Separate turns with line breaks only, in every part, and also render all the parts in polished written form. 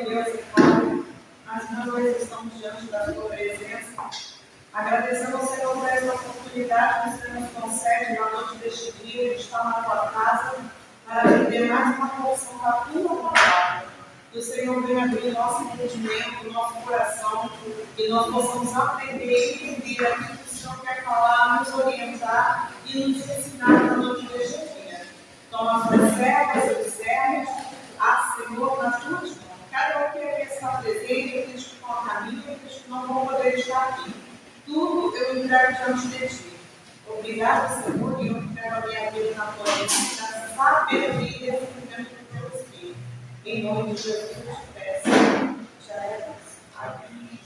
Deus e Pai, mais uma vez estamos diante da Tua presença, agradecendo ao Senhor por essa oportunidade que o Senhor nos concede na noite deste dia, de estar na Tua casa, para viver mais uma porção da Tua palavra. Que o Senhor venha abrir nosso entendimento, nosso coração, que nós possamos aprender e entender aquilo que o Senhor quer falar, nos orientar e nos ensinar na noite deste dia. Toma as tuas servas e os servos, Senhor, nas tuas mãos. Cada um que aqui está presente, aqueles que estão a caminho, aqueles que não vão poder estar aqui. Tudo eu entrego diante de ti. Obrigado, Senhor, e eu entrego a minha vida na tua vida, na sabedoria e desenvolvimento do teu Espírito. Em nome de Jesus, eu te peço. Te agradeço. Amém.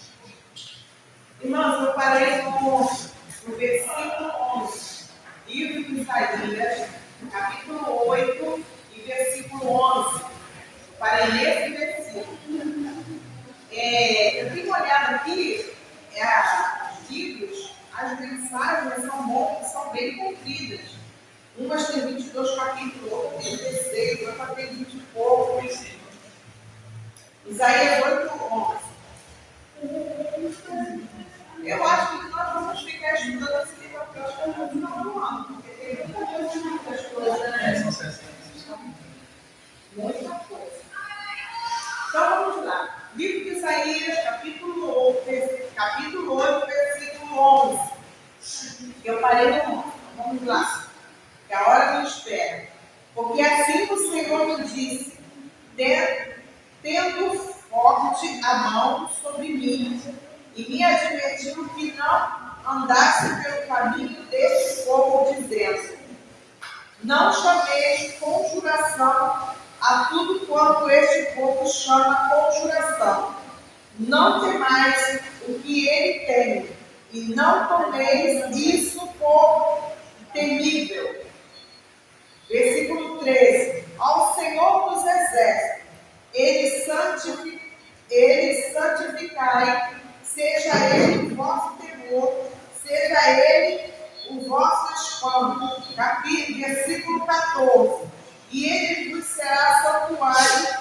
Irmãos, eu parei no versículo 11. Livro de Isaías, capítulo 8 e versículo 11. Parei nesse versículo. Eu tenho olhado aqui, os livros, as mensagens são bem compridas. Umas têm 22 capítulos, outras têm 16, outras têm 20 e pouco. Isaías 8, 11. Eu acho que nós vamos ficar estudando esse livro até o final do ano, porque tem muitas coisas, né? Muita coisa. Então vamos lá. Livro de Isaías, capítulo 8, versículo 11. Eu parei no 11. Vamos lá. Que a hora me espera. Porque assim o Senhor me disse, tendo forte a mão sobre mim, e me advertiu que não andasse pelo caminho deste povo, dizendo: não chameis conjuração a tudo quanto este povo chama conjuração. Não temais o que ele teme, e não tomeis isso por temível. Versículo 13. Ao Senhor dos Exércitos, ele santificai, seja ele o vosso temor, seja ele o vosso espanto. Versículo 14. E ele vos será santuário,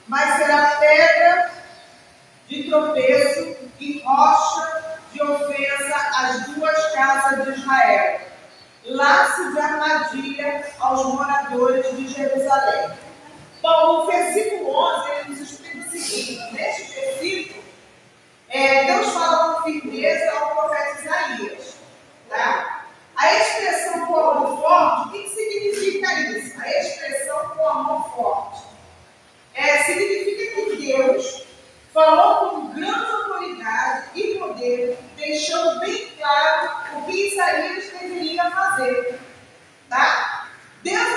mas será pedra de tropeço e rocha de ofensa às duas casas de Israel, laço de armadilha aos moradores de Jerusalém. Bom, o versículo 11, ele nos explica o seguinte: neste versículo, Deus fala com firmeza ao profeta Isaías. Tá? A expressão com amor forte, o que significa isso? A expressão com amor forte significa que Deus falou com grande autoridade e poder, deixando bem claro o que Isaías deveria fazer. Tá? Deus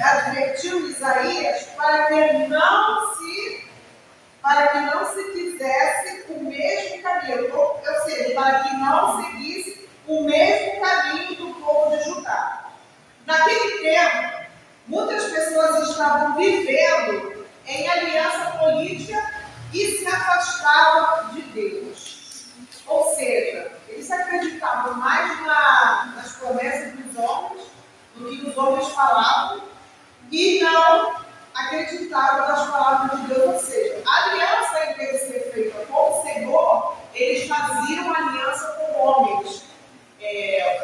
advertiu Isaías para que não se fizesse o mesmo caminho, ou seja, para que não seguisse o mesmo caminho do povo de Judá. Naquele tempo, muitas pessoas estavam vivendo em aliança política e se afastavam de Deus. Ou seja, eles acreditavam mais nas promessas dos homens, do que os homens falavam, e não acreditaram nas palavras de Deus. Ou seja, a aliança, em vez de ser feita com o Senhor, eles faziam aliança com homens.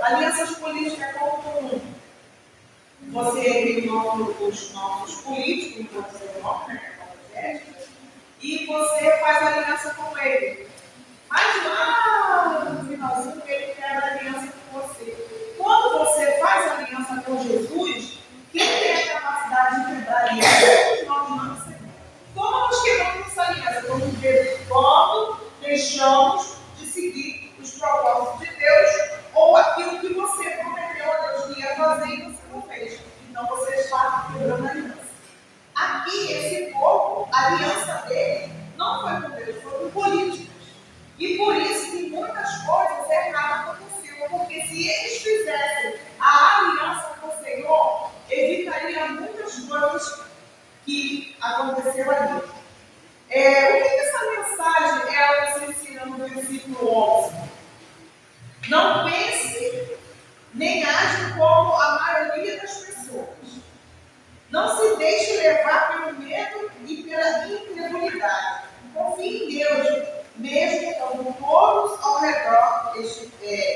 Alianças políticas como você eliminou os nossos políticos, você e você faz aliança com ele. Mas lá no finalzinho ele quebra aliança com você. Quando você faz aliança com Jesus, quem tem a capacidade de quebrar aliança? Nós não sabemos. Como nós quebramos essa aliança? Quando deixamos de seguir os propósitos de Deus ou aquilo que você prometeu a Deus que ia fazer e você não fez. Então você está quebrando a aliança. Aqui, esse povo, a aliança dele não foi com Deus, foi com políticos. E por isso que muitas coisas erradas aconteceram. Porque se eles fizessem a aliança com o Senhor, evitaria muitas coisas que aconteceram ali. O que essa mensagem ela nos ensina no versículo 11? Não pense nem age como a maioria das pessoas. Não se deixe levar pelo medo e pela incredulidade. Confie em Deus, mesmo quando todos ao redor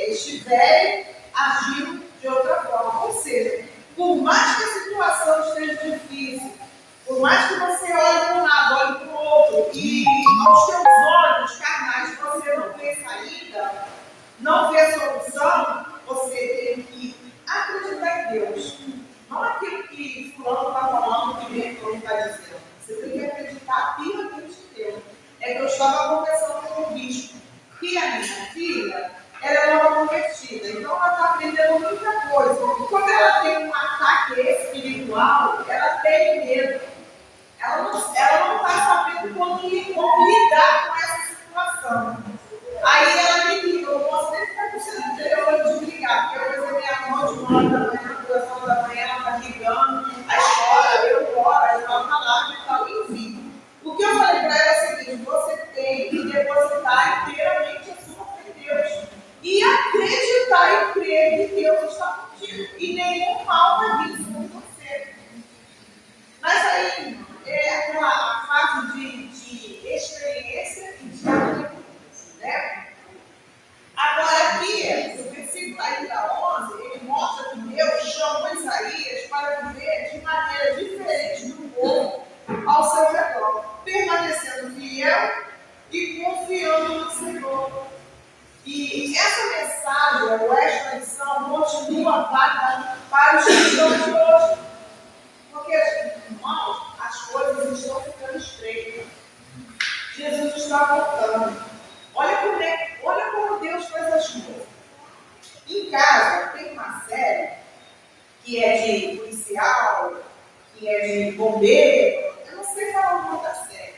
estiverem agindo de outra forma. Ou seja, por mais que a situação esteja difícil, por mais que você olhe para um lado, olhe para o outro, e aos seus olhos carnais você não vê saída, não vê solução, você tem que acreditar em Deus. Não aquilo que fulano está falando, que Bertone está dizendo. Você tem que acreditar piamente em Deus. É que eu estava conversando com o bispo, que a minha filha, ela é nova convertida, então ela está aprendendo muita coisa. E quando ela tem um ataque espiritual, ela tem medo. Ela não está sabendo como lidar com essa situação. Aí ela me liga, eu posso nem ficar com o telefone desligado, porque eu vou minha mão de 1 hora da manhã, 2 horas da manhã, ela está ligando, aí chora, eu choro, aí ela está lá e tal, enfim. O que eu falei para ela é o seguinte: você tem que depositar inteiramente a sua fé em Deus e acreditar e crer que Deus está contigo e nenhum mal vai vir sobre você. Mas aí é aquela fase de experiência e de acreditar, né? Agora aqui, o versículo ainda 11, ele mostra que Deus chamou Isaías para viver de maneira diferente do povo ao seu redor, permanecendo fiel e confiando no Senhor. E essa mensagem, ou esta lição, continua válida para os cristãos de hoje. Porque, irmãos, as coisas estão ficando estreitas. Jesus está voltando. Olha como Deus faz as coisas. Em casa, tem uma série que é de policial, que é de bombeiro. Eu não sei falar o nome da série.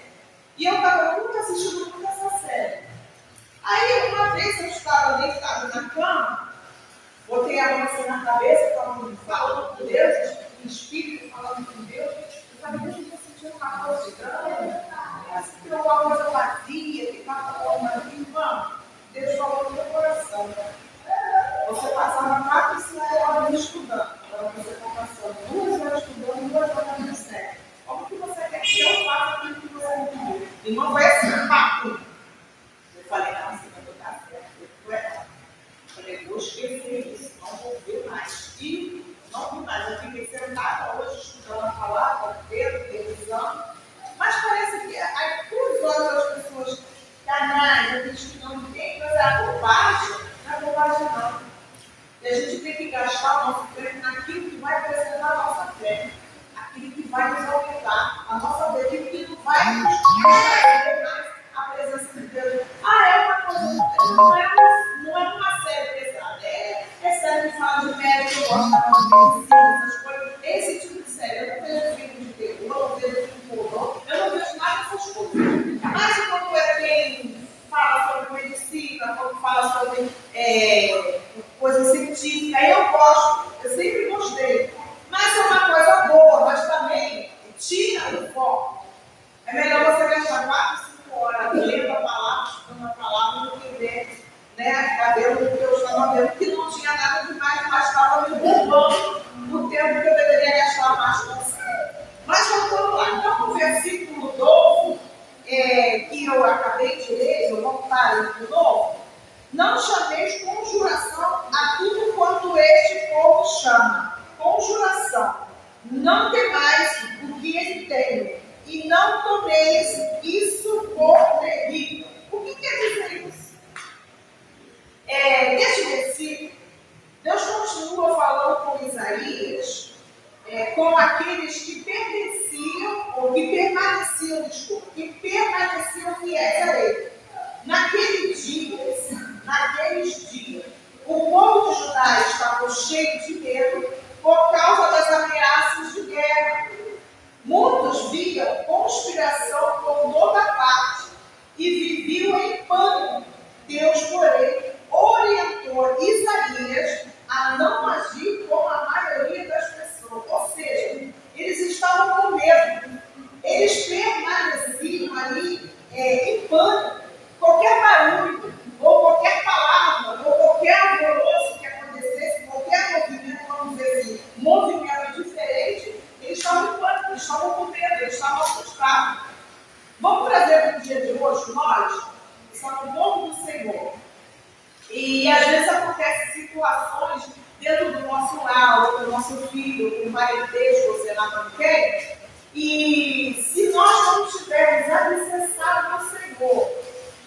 E eu estava nunca assistindo muito essa série. Aí, uma vez eu estava deitada na cama, botei a mão assim na cabeça, falando com Deus, o Espírito falando com Deus. Eu sabia que eu sentia uma coisa estranha, assim, uma coisa vazia, que estava falando assim, irmão. Deus falou no meu coração. Você passava 4 e 5 horas estudando. Agora você está passando 2 horas estudando, 2 horas no sério. Como que você quer que eu faça aquilo que você me pediu? Irmão, vai ser rápido. Eu falei, não, assim, eu vou estar certo. Eu fui errado. Eu falei, vou esquecer isso, não vou ver mais. E não vi mais. Eu fiquei sentada hoje estudando a palavra, vendo, televisão. Mas parece que aí, por olhos das pessoas canais, a gente não tem, mas a bobagem, não é bobagem não. E a gente tem que gastar o nosso tempo naquilo que vai preservar a nossa fé, aquilo que vai nos aumentar a nossa fé, aquilo que não vai nos trazer mais a presença de Deus. É uma coisa, não é uma série pesada, é série que fala de médico, eu gosto de medicina, essas coisas, esse tipo de série. Eu não vejo filme de terror, eu não vejo filme de horror, eu não vejo nada dessas coisas. Mas quando quem fala sobre medicina, quando fala sobre coisa científica, eu gosto, eu sempre gostei. Mas é uma coisa boa, mas também tira o foco. É melhor você gastar 4, 5 horas lendo a palavra, estudando a palavra, do que ver, né, cabelo do que eu estava vendo, que não tinha nada demais, mas roubando o tempo que eu deveria gastar mais com você. Mas voltando lá, então no versículo 12, que eu acabei de ler, eu vou voltar de novo. Não chameis conjuração a tudo quanto este povo chama. Conjuração. Não temais o que ele tem, e não tomeis isso por terrível. O que quer dizer isso? Neste versículo, Deus continua falando com Isaías, com aqueles que pertenciam, ou que permaneciam fiéis a ele. Naqueles dias, o povo de Judá estava cheio de medo por causa das ameaças de guerra. Muitos viam conspiração por toda parte e viviam em pânico. Deus, porém, orientou Isaías a não agir como a maioria das pessoas. Ou seja, eles estavam com medo. Eles permaneciam ali em pânico. Qualquer barulho, ou qualquer palavra, ou qualquer alvoroço que acontecesse, qualquer movimento, vamos dizer assim, movimento diferente, eles estavam em pânico, eles estavam com medo, eles estavam assustados. Vamos trazer para o dia de hoje, nós somos o povo do Senhor. E às vezes acontecem situações dentro do nosso lar, ou do nosso filho, do parentesco, ou sei lá com quem, e se nós não estivermos alicerçados no Senhor,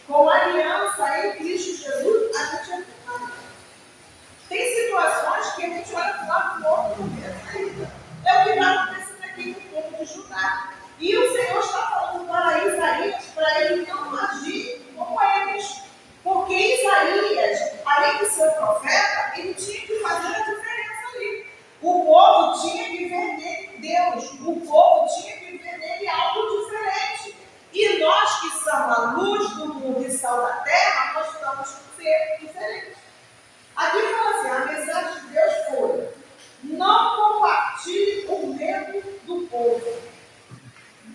com aliança em Cristo Jesus, a gente é pecado. Tem situações que a gente olha para o lado do outro e não vê a saída. É o que está acontecendo aqui com o povo de Judá. E o Senhor está falando para Isaías, para ele não agir como eles. Porque Isaías, além de ser profeta, ele tinha que fazer a diferença ali. O povo tinha que ver nele Deus. O povo tinha que ver nele algo diferente. E nós que somos a luz do mundo e sal da terra, nós estamos ser diferentes. Aqui fala assim, a mensagem de Deus foi: não compartilhe o medo do povo.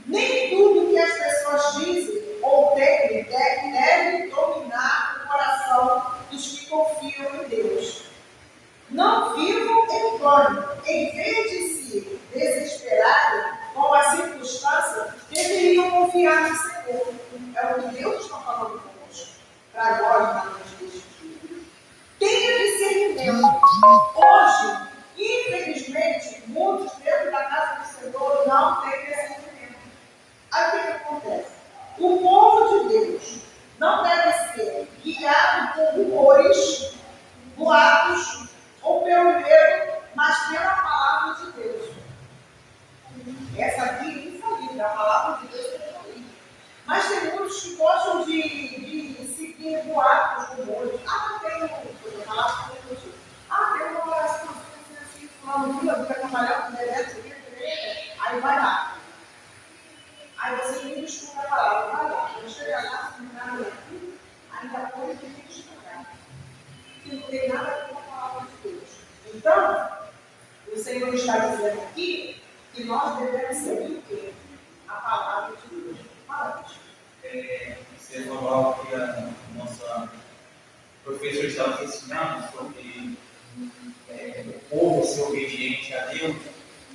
Nem tudo que as pessoas dizem ou temem deve dominar o coração dos que confiam em Deus. Não vivam em pânico. Em vez de se desesperarem com a circunstância, deveriam confiar no Senhor. É o que Deus está falando conosco, para nós na noite deste dia. Tenha discernimento. Hoje, infelizmente, muitos dentro da casa do Senhor não têm discernimento. Aí o que acontece? O povo de Deus não deve ser guiado por rumores, boatos ou pelo medo, mas pela palavra de Deus. Essa aqui é infalível, a palavra de Deus é infalível. Mas tem muitos que gostam de seguir boatos, rumores. Não tem uma palavra de Deus. Tem uma oração assim, falando que vai trabalhar com aí vai lá. Aí você tem que estudar a palavra, vai lá. Quando chegar lá, se não nada aqui, ainda pode ter que estudar. Que não tem nada a ver com a palavra de Deus. Então, o Senhor está dizendo aqui que nós devemos seguir o quê? A palavra de Deus. Fala,
Você falou que a nossa professora estava ensinando sobre o povo ser obediente a Deus.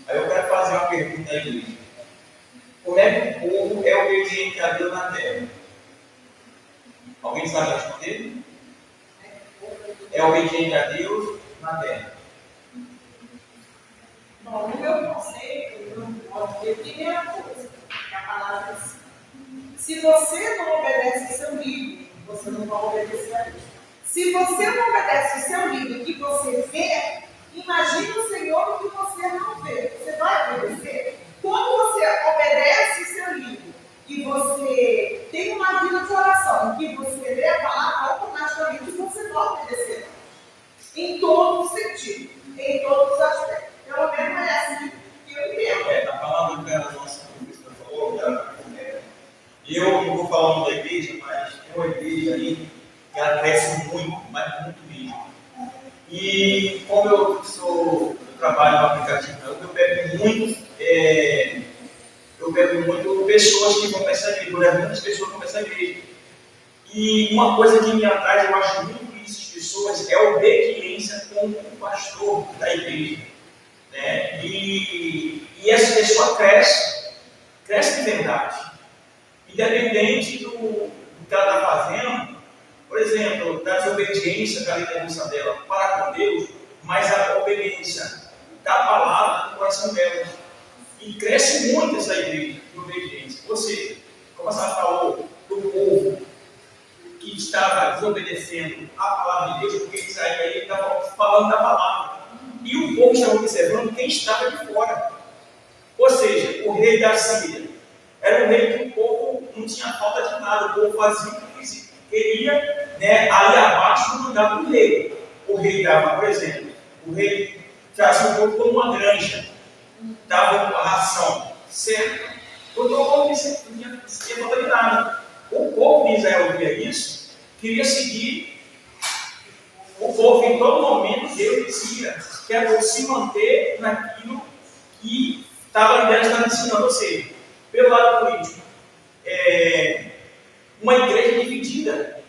Aí eu quero fazer uma pergunta à igreja. Como é que o povo é obediente a Deus na terra? Alguém sabe responder? É obediente a Deus na terra?
Bom, no meu conceito, eu posso dizer a primeira coisa, que a palavra diz. Se você não obedece o seu líder, você não vai obedecer a Deus. Se você não obedece o seu líder, que você vê, imagine o Senhor o que você não vê. Você vai obedecer? Quando você obedece o seu líder e você tem uma vida de oração, em que você lê a palavra, automaticamente você vai obedecer. Em todo sentido, em todos os aspectos. Pelo menos é assim que eu entendo.
A palavra que a nossa professora falou, e eu não vou falar o nome da igreja, mas tem uma igreja ali que ela cresce muito, mas muito mesmo. E como eu trabalho no aplicativo, eu pego muito pessoas que vão para essa igreja, eu levo muitas pessoas para essa igreja. E uma coisa que me atrai, eu acho muito isso, as pessoas, é a obediência com o pastor da igreja. igreja. Né? E essa pessoa cresce de verdade. Independente do que ela está fazendo, por exemplo, da desobediência da liderança dela para com Deus, mas a obediência da palavra no coração dela. E cresce muito essa igreja de obediência. Ou seja, como a Sara falou, do povo que estava desobedecendo a palavra de Deus, porque Isaías aí estava falando da palavra. E o povo estava observando quem estava de fora. Ou seja, o rei da Síria era um rei que o povo não tinha falta de nada, o povo fazia o que queria, né, ali abaixo mandar para o rei. O rei dava, por exemplo, o rei trazia o povo como uma granja, dava a ração, certo? Porque o povo não tinha falta de nada. O povo de Israel via isso, queria seguir o povo em todo momento. Deus dizia que era se manter naquilo que a liderança estava ensinando. Ou seja, pelo lado político, uma igreja dividida.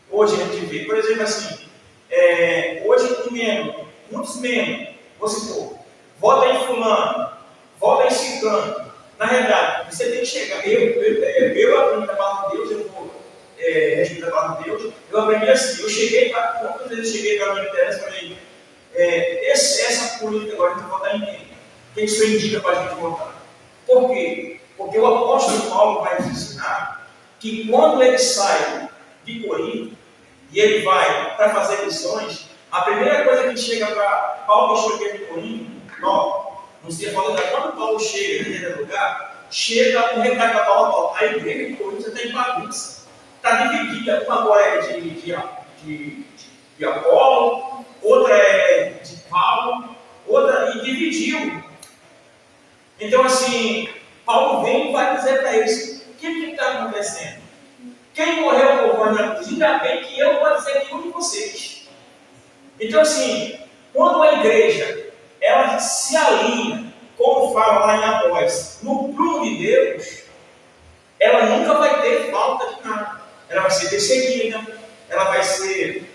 Hoje a gente vê, por exemplo, assim, hoje muitos membros, vou supor, vota em fulano, vota em ciclano. Na realidade, você tem que chegar. Eu aprendi a palavra de Deus, eu vou respeitar a palavra de Deus. Eu aprendi assim, quantas vezes eu cheguei para a minha liderança e falei, essa política agora a gente vai votar em quem? Quem isso indica para a gente votar? Por quê? Porque o apóstolo Paulo vai nos ensinar que quando ele sai de Corinto e ele vai para fazer missões, a primeira coisa que chega para Paulo, que chega de Corinto, não se fala da quando Paulo chega em aquele lugar, chega um recado para Paulo, a igreja de Corinto está em bagunça, está dividida, uma agora é de Apolo, outra é de Paulo, outra e dividiu. Então assim, Paulo vem e vai dizer para eles, o que está acontecendo? Quem morreu por vós na cruz? Ainda bem que eu não vou dizer nenhum de vocês. Então assim, quando a igreja ela se alinha, como fala lá em Amós, no plano de Deus, ela nunca vai ter falta de nada. Ela vai ser perseguida, ela vai ser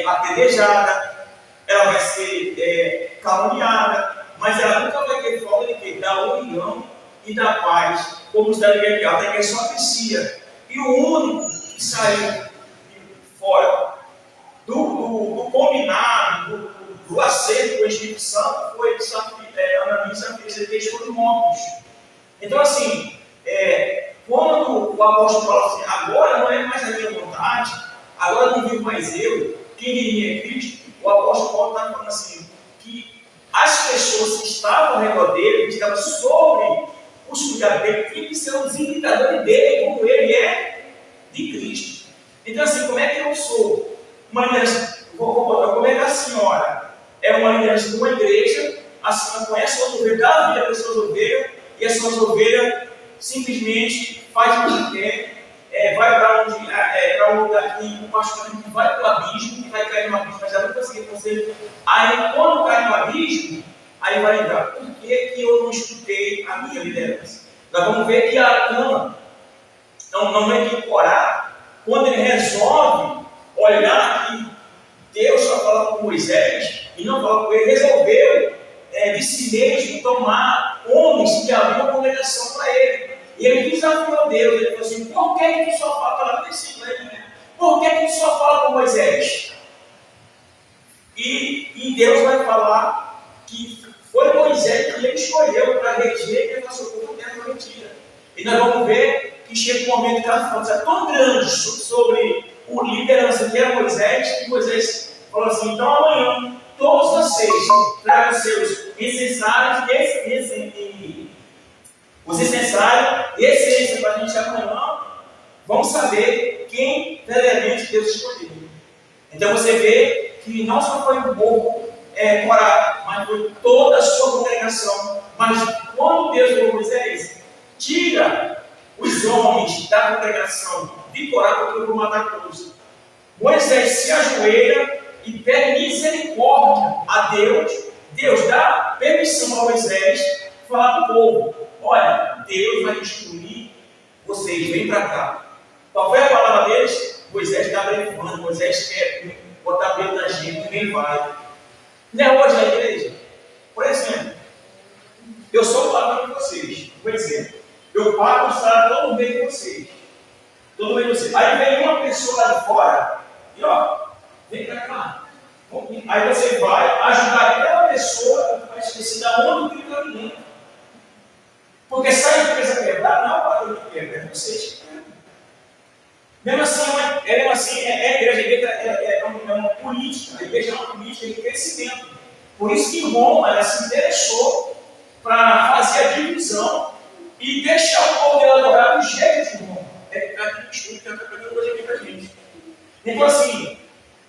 apedrejada, ela vai ser caluniada, mas ela nunca vai ter falta de quê? Da união e da paz, como está ligado, a igreja só crescia. E o único que saiu fora do combinado, do acerto com o Espírito Santo foi Ananias e Safira, eles foram mortos. Então, assim, quando o apóstolo fala assim, agora não é mais a minha vontade, agora não vivo mais eu, quem viria é Cristo, o apóstolo Paulo está falando assim, que as pessoas que estavam ao redor dele, que estavam sobre os cuidados dele, tinham que ser os imitadores dele, como ele é de Cristo. Então, assim, como é que eu sou uma liderança? Como é que a senhora é uma liderança de uma igreja, a senhora conhece as ovelhas, dá a vida para as suas ovelhas, e as suas ovelhas simplesmente faz o que quer, vai para um lugar que o pastor vai para o abismo, que vai cair no abismo, mas ela não conseguiu fazer. Aí, quando cai no abismo, aí vai lembrar, por que eu não escutei a minha liderança? Nós vamos ver que Acã não é que orar, quando ele resolve olhar que Deus só fala com Moisés e não fala com ele, resolveu de si mesmo tomar homens que abriam uma congregação para ele. E ele desafiou Deus, ele falou assim, por que tu só fala, palavra por que tu só fala com Moisés? E Deus vai falar que foi Moisés que ele escolheu para reger e fazer o povo terra prometida. E nós vamos ver que chega um momento que a força é tão grande sobre o liderança que era Moisés, que Moisés falou assim, então amanhã, todos vocês tragam seus incensários os incensários e essência para a gente amanhã, vamos saber quem verdadeiramente Deus escolheu. Então você vê que não só foi um povo Corá, mas foi toda a sua congregação. Mas quando Deus falou a Moisés, tira os homens da congregação de Corá, porque eu vou matar todos. Moisés se ajoelha e pede misericórdia a Deus. Deus dá permissão a Moisés falar para o povo, olha, Deus vai destruir vocês, vem para cá. Qual foi a palavra deles? Moisés está brefando, Moisés quer botar medo na gente, ninguém vai. Não é hoje na igreja? Por exemplo, eu sou o patrão de vocês. Por exemplo, eu pago o salário todo mês de vocês. Todo mês de vocês. Aí vem uma pessoa lá de fora e ó, vem pra cá. Aí você vai ajudar aquela pessoa que vai esquecer da onde o caminho. Porque se a empresa quebrar, não é o patrão que quebra, é vocês que quebram. Mesmo assim, a igreja é uma política, a igreja é uma política de crescimento. Por isso que Roma ela se interessou para fazer a divisão e deixar o povo dela adorar do jeito de Roma. É aquilo que estudo que está pegando hoje aqui para a gente. Então, assim,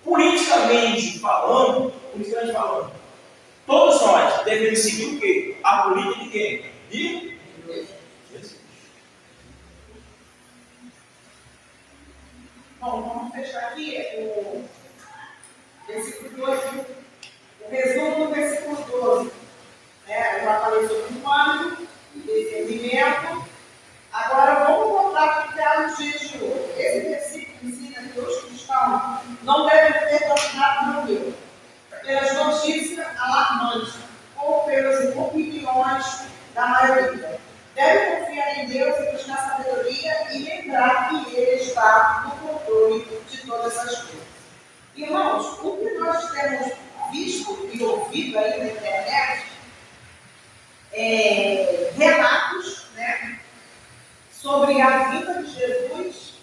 politicamente falando, todos nós devemos seguir o quê? A política de quem? De Jesus.
Bom, vamos fechar aqui o versículo 12. O resumo do versículo 12. Eu já falei sobre o humano, discernimento. Agora vamos voltar para os dias de hoje. Esse versículo ensina que os cristãos não devem ter dominado no Deus pelas notícias alarmantes ou pelas opiniões da maioria. Deve confiar em Deus e buscar sabedoria e lembrar que Ele está no controle de todas as coisas. Irmãos, o que nós temos visto e ouvido aí na internet relatos, sobre a vida de Jesus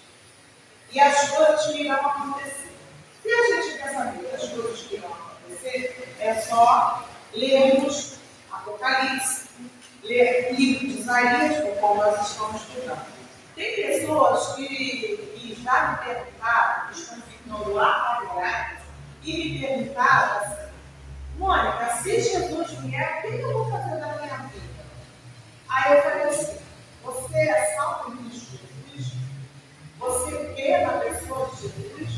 e as coisas que irão acontecer. Se a gente quer saber das coisas que irão acontecer, é só lermos Apocalipse, ler o livro de Isaías, como nós estamos estudando. Tem pessoas que já me perguntaram, que estão ficando apavoradas, e me perguntaram assim: Mônica, se Jesus vier, o que eu vou fazer da minha vida? Aí eu falei assim: você é salvo em Cristo Jesus? Você crê na pessoa de Jesus?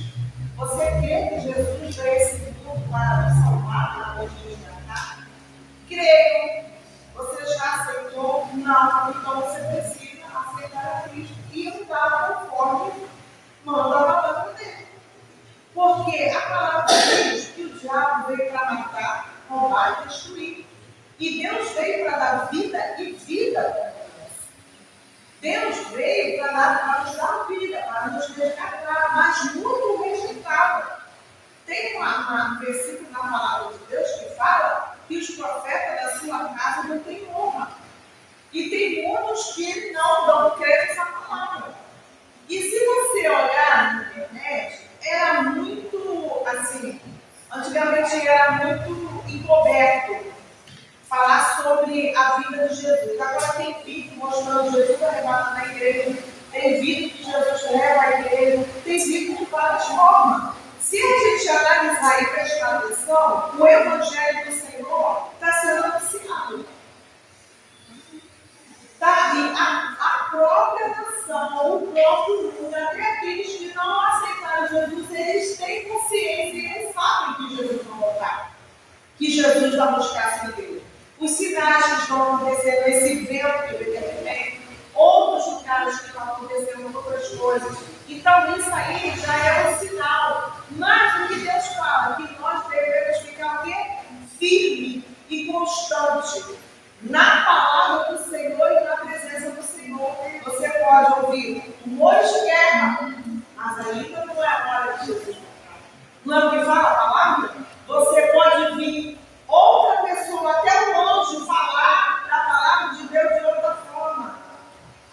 Você crê que Jesus veio a esse mundo para nos salvar, para nos resgatar? Creio. Você já aceitou? Não. Então você precisa aceitar a Cristo e andar conforme manda a palavra dele. Porque a palavra diz que o diabo veio para matar, roubar e destruir. E Deus veio para dar vida e vida para nós. Deus veio para nos dar vida, para nos resgatar, mas muito rejeitado. Tem um versículo na palavra de Deus que fala que os profetas da sua casa não têm honra. E tem muitos que não dão crédito a essa palavra. E se você olhar na internet, era muito, assim, antigamente era muito encoberto falar sobre a vida de Jesus. Agora tem vídeo mostrando Jesus arrebatado na igreja, tem vídeo que Jesus leva a igreja, tem vídeo de várias formas. Se a gente analisar e prestar atenção, o Evangelho do Senhor está sendo anunciado. E a própria nação, o próprio mundo, até aqueles que não aceitaram Jesus, eles têm consciência e eles sabem que Jesus vai voltar, que Jesus vai buscar a sua igreja. Os sinais que estão acontecendo, esse vento que vem também, outros lugares que estão acontecendo outras coisas. Então, isso aí já é um sinal. Mas o que Deus fala? Que nós devemos ficar o quê? Firme e constante na palavra do Senhor e na presença do Senhor. Você pode ouvir rumores de guerra, mas ainda não é a hora de Jesus. Não é o que fala a palavra? Você pode vir outra pessoa, até um anjo, falar da palavra de Deus de outra forma.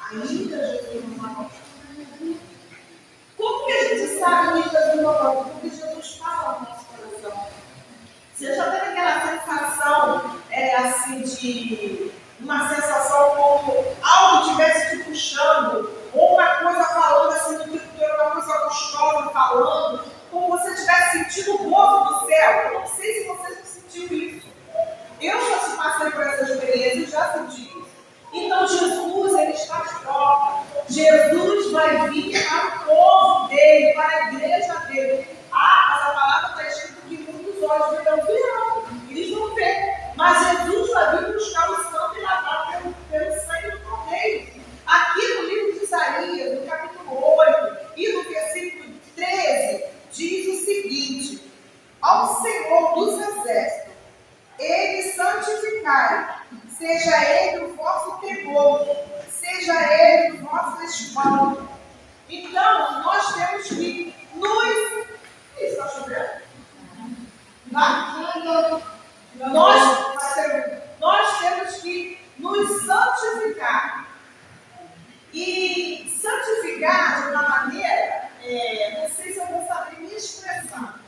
Ainda Jesus não vai voltar. Como que a gente sabe que Jesus não vai voltar? Porque Jesus fala no nosso coração. Você já teve aquela sensação, assim, de uma sensação como algo estivesse te puxando, ou uma coisa falando assim no tempo inteiro, uma coisa gostosa falando, como você estivesse sentindo o gozo do céu. Eu não sei se você já sentiu isso. Eu já passei por essa experiência, já senti isso. Então Jesus, ele está de volta. Jesus vai vir para o povo dele, para a igreja dele. Mas a palavra está escrito que muitos olhos virão, eles vão ver. Mas Jesus vai vir buscar o santo e lavar pelo sangue do Cordeiro. Aqui no livro de Isaías, no capítulo 8 e no versículo 13, diz o seguinte: ao Senhor dos Exércitos, santificai, seja ele o vosso temor, seja ele o vosso espanto. Então, nós temos que nos... Está chovendo? Nós temos que nos santificar. E santificar de uma maneira, não sei se eu vou saber me expressar.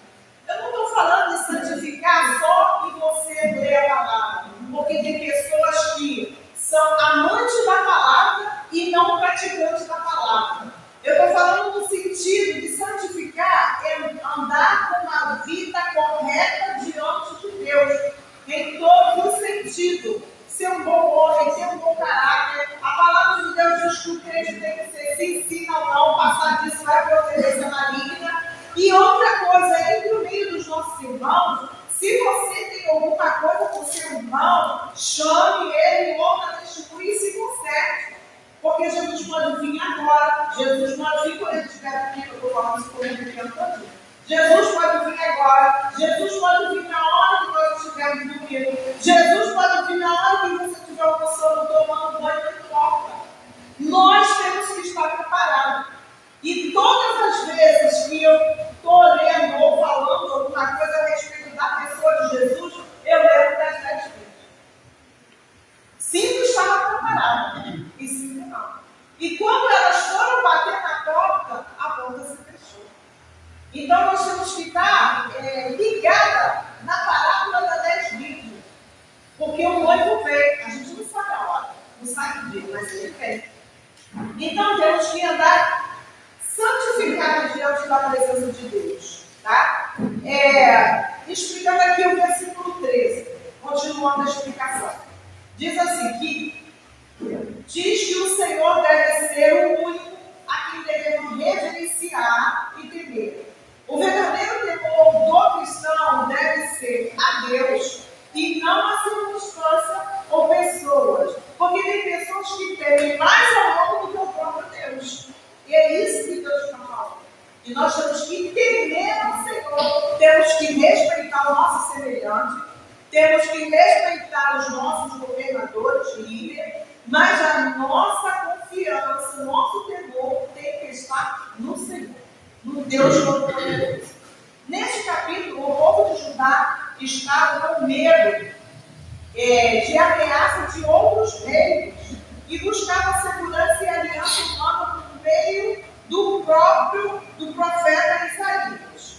Eu não estou falando de santificar só em você ler a palavra, porque tem pessoas que são amantes da palavra e não praticantes da palavra. Eu estou falando no sentido de santificar é andar com uma vida correta diante de Deus, em todo o sentido. Ser um bom homem, ter um bom caráter. A palavra de Deus diz que o crente tem que ser se ensina ou não, passar disso vai proteger a maligna. E outra coisa, entre o meio dos nossos irmãos, se você tem alguma coisa com seu irmão, chame ele, outra testemunha e se conserte. Porque Jesus pode vir agora, Jesus pode vir quando ele estiver aqui, eu estou falando isso por ele, Jesus pode vir agora, Jesus pode vir na hora que nós estivermos dormindo, Jesus pode vir na hora que você estiver almoçando, tomando banho, não importa. Nós temos que estar preparados. E todas as vezes que eu estou lendo ou falando alguma coisa a respeito da pessoa de Jesus, eu lembro das 10 vezes. 5 estavam preparadas e 5 não. E quando elas foram bater na porta, a porta se fechou. Então nós temos que estar ligadas na parábola da 10 virgens. Porque o noivo veio, a gente não sabe a hora, não sabe o dia, mas ele veio. Então temos que andar santificados diante da presença de Deus. Tá? Explicando aqui o versículo 13, continuando a explicação. Diz assim, diz que o Senhor deve ser o único a quem devemos reverenciar e temer. O verdadeiro temor do cristão deve ser a Deus e não a circunstância ou pessoas. Porque tem pessoas que temem mais ao homem do que o próprio Deus. E é isso que Deus está falando. E nós temos que temer ao Senhor, temos que respeitar o nosso semelhante, temos que respeitar os nossos governadores, líderes, mas a nossa confiança, o nosso temor tem que estar no Senhor, no Deus Todo-Poderoso. Neste capítulo, o povo de Judá estava com medo de ameaça de outros reinos e buscava segurança e aliança humana por meio do profeta Isaías.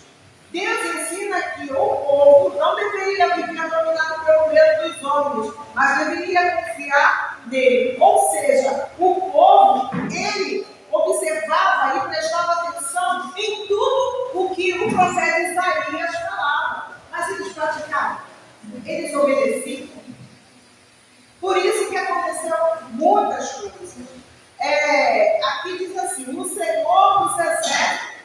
Deus ensina que o povo não deveria viver dominado pelo medo dos homens, mas deveria confiar nele. Ou seja, o povo, ele observava e prestava atenção em tudo o que o profeta Isaías falava. Mas eles praticavam, eles obedeciam. Por isso que aconteceu muitas coisas. Aqui diz assim, o Senhor dos exércitos,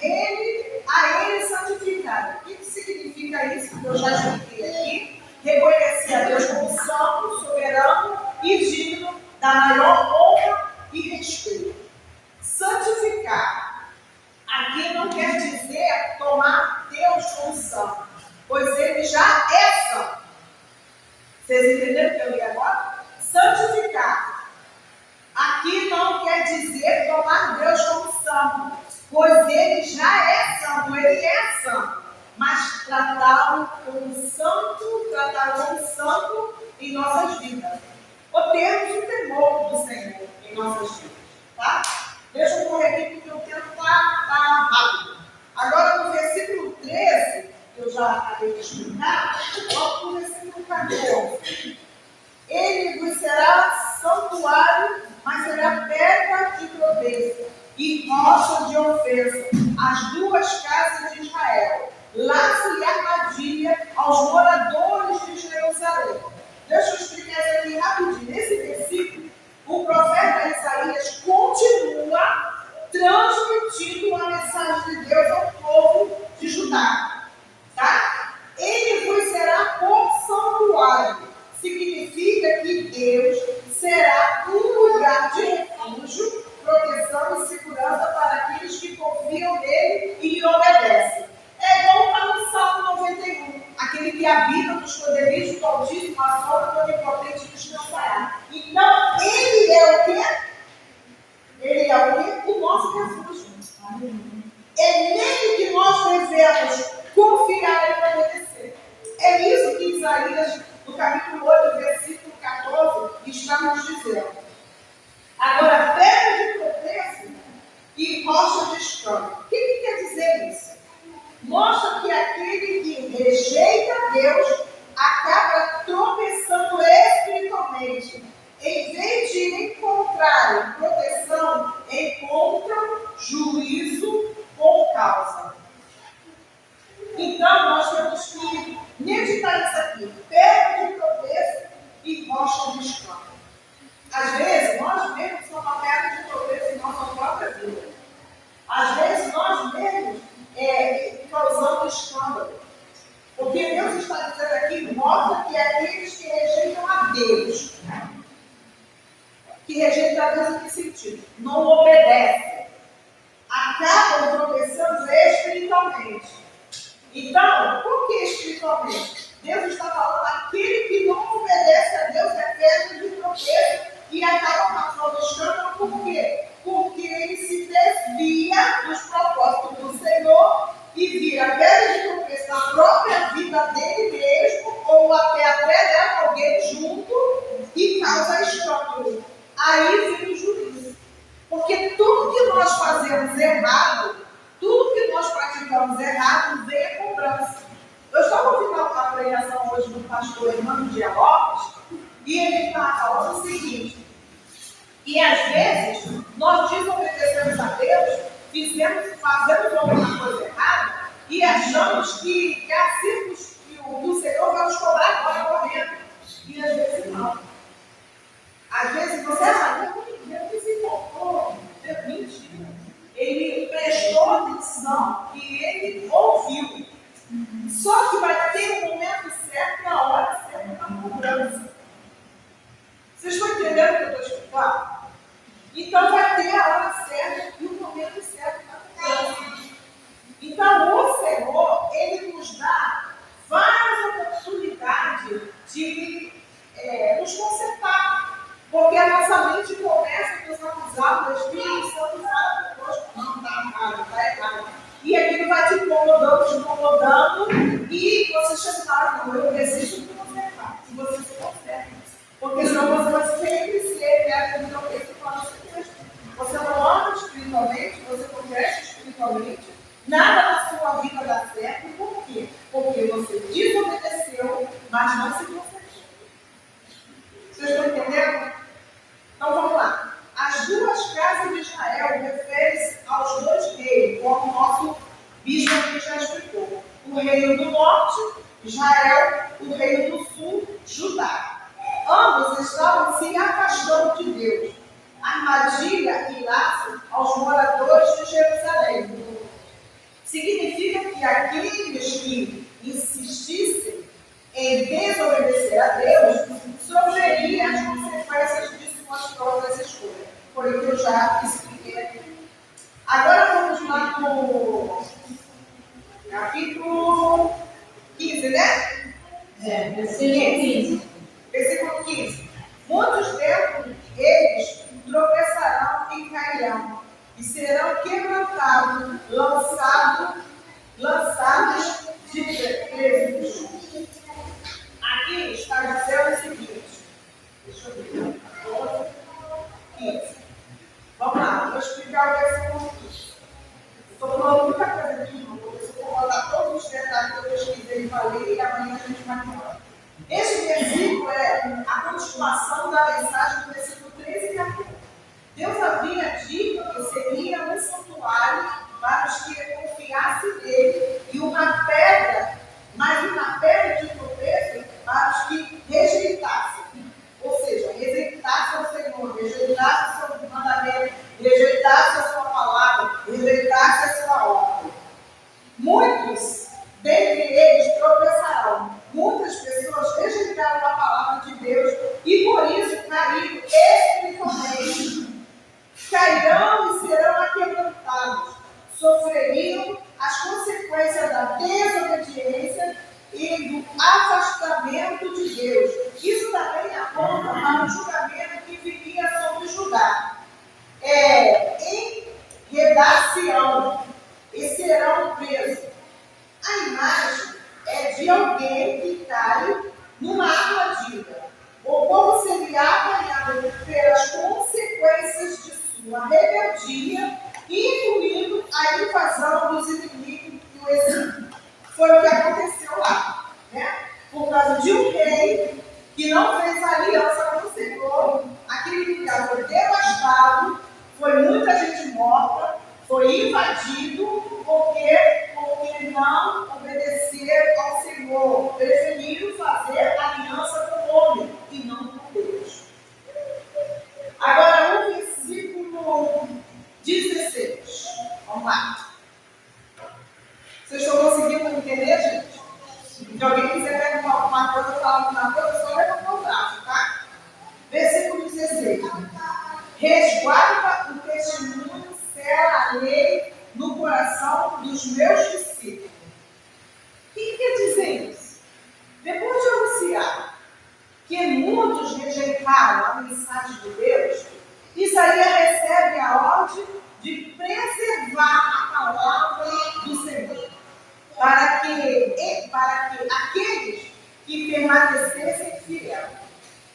a ele santificar. O que significa isso? Que eu já expliquei aqui. Reconhecer a Deus como santo, soberano e digno da maior honra e respeito. Santificar. Aqui não quer dizer tomar Deus como santo, pois ele já é santo. Vocês entenderam o que eu li agora? Santificar. Aqui não quer dizer tomar Deus como santo, pois ele já é santo, ele é santo. Mas tratá-lo como santo em nossas vidas. Ou termos o temor do Senhor em nossas vidas. Tá? Deixa eu correr aqui porque o tempo está rápido. Agora no versículo 13, que eu já acabei de explicar, volto no versículo 14. Ele vos será santuário, mas será pedra de tropeço e rocha de ofensa, as duas casas de Israel, laço e armadilha aos moradores de Jerusalém. Deixa eu explicar isso aqui rapidinho. Nesse versículo, o profeta Isaías continua transmitindo a mensagem de Deus ao povo de Judá. Tá? Ele vos será por santuário. Significa que Deus será um lugar de refúgio, proteção e segurança para aqueles que confiam nele e lhe obedecem. É igual para o Salmo 91, aquele que habita nos esconderijos do Altíssimo, a sombra do Onipotente no capítulo 8, versículo 14, está nos dizendo: agora, pedra de tropeço e rocha de escândalo. O que quer dizer isso? Mostra que aquele que rejeita Deus acaba tropeçando espiritualmente. Em vez de encontrar proteção, encontram juízo por causa. Então, nós temos que meditar nisso aqui: pedra de tropeço e rocha de escândalo. Às vezes, nós mesmos somos uma pedra de tropeço em nossa própria vida. Às vezes, nós mesmos causamos escândalo. Porque Deus está dizendo aqui, mostra que aqueles que rejeitam a Deus, que rejeitam a Deus em que sentido? Não obedecem. Acabam tropeçando espiritualmente. Então, por que espiritualmente? Deus está falando aquele que não obedece a Deus é pedra de tropeço e acaba causando escândalo. Por quê? Porque ele se desvia dos propósitos do Senhor e vira pedra de tropeço na própria vida dele mesmo, ou até leva alguém junto e causa escândalo. Aí vem o juízo. Porque tudo que nós fazemos errado, tudo que nós praticamos errado, vem a cobrança. Eu estava ouvindo a pregação hoje do pastor Hernando Dias Lopes, e ele estava falando o seguinte: que às vezes nós desobedecemos a Deus, fazemos alguma coisa errada e achamos que o Senhor vai nos cobrar agora correndo. E às vezes não. Às vezes você acha que Deus se importou. Mentira. Ele prestou atenção e ele ouviu. Só que vai ter o momento certo e a hora certa da cobrança. Vocês estão entendendo o que eu estou explicando? Então vai ter a hora certa e o momento certo da cobrança. Então o Senhor, ele nos dá várias oportunidades de nos consertar. Porque a nossa mente começa a nos acusar, o Espírito Santo fala conosco: não, está errado, está errado. E aquilo vai te incomodando, e você chega: não, eu desisto de você errar. Se você se conserta. Porque senão você vai sempre ser pedra de tropeço para você mesmo. Você não anda espiritualmente, você não cresce espiritualmente, nada na sua vida dá certo. Por quê? Porque você desobedeceu, mas não se consertou. Vocês estão entendendo? Então vamos lá. As duas casas de Israel referem-se aos dois reinos, como o nosso bispo aqui já explicou. O reino do norte, Israel; o reino do sul, Judá. Ambos estavam se afastando de Deus. Armadilha e laço aos moradores de Jerusalém. Significa que aqueles que insistissem em desobedecer a Deus sofreriam as consequências de suas próprias escolhas. Foi o que eu já expliquei aqui. Agora vamos lá no capítulo 15, né? Versículo 15. Versículo 15. Muitos deles tropeçarão e cairão, e serão quebrantados, lançados de presídios. Aqui está dizendo o seguinte: deixa eu ver. 15. Vamos lá, vou explicar o versículo 15. Estou falando muita coisa aqui, irmão, porque se eu for botar todos os detalhes que eu pesquisei e falei, e amanhã a gente vai embora. Este versículo é a continuação da mensagem do versículo 13 e 14. Deus havia dito que seria um santuário para os que confiassem nele, e uma pedra de tropeço para os que rejeitassem. Ou seja, rejeitassem o Senhor, rejeitassem o seu mandamento, rejeitassem a sua palavra, rejeitassem a sua ordem. Muitos dentre eles tropeçarão. Muitas pessoas rejeitaram a palavra de Deus e por isso caíram espiritualmente. Cairão e serão aquebrantados. Sofreriam as consequências da desobediência e do afastamento de Deus. Isso também aponta para o julgamento que viria sobre Judá. Enredar-se-ão e serão presos. A imagem é de alguém que cai numa água foi o que aconteceu lá, né? Por causa de um rei que não fez aliança com o Senhor, aquele lugar foi devastado, foi muita gente morta, foi invadido, porque não obedeceram ao Senhor, preferiram fazer aliança com o homem e não com Deus. Agora, o versículo 16. Vamos lá. Vocês estão conseguindo entender, gente? Se alguém quiser perguntar alguma coisa, falar alguma coisa, só levantar o braço, tá? Versículo 16. Resguarda o testemunho, sela a lei no coração dos meus discípulos. O que quer dizer isso? Depois de anunciar que muitos rejeitaram a mensagem de Deus, Isaías recebe a ordem de preservar a palavra do Senhor, para que aqueles que permanecessem fiéis,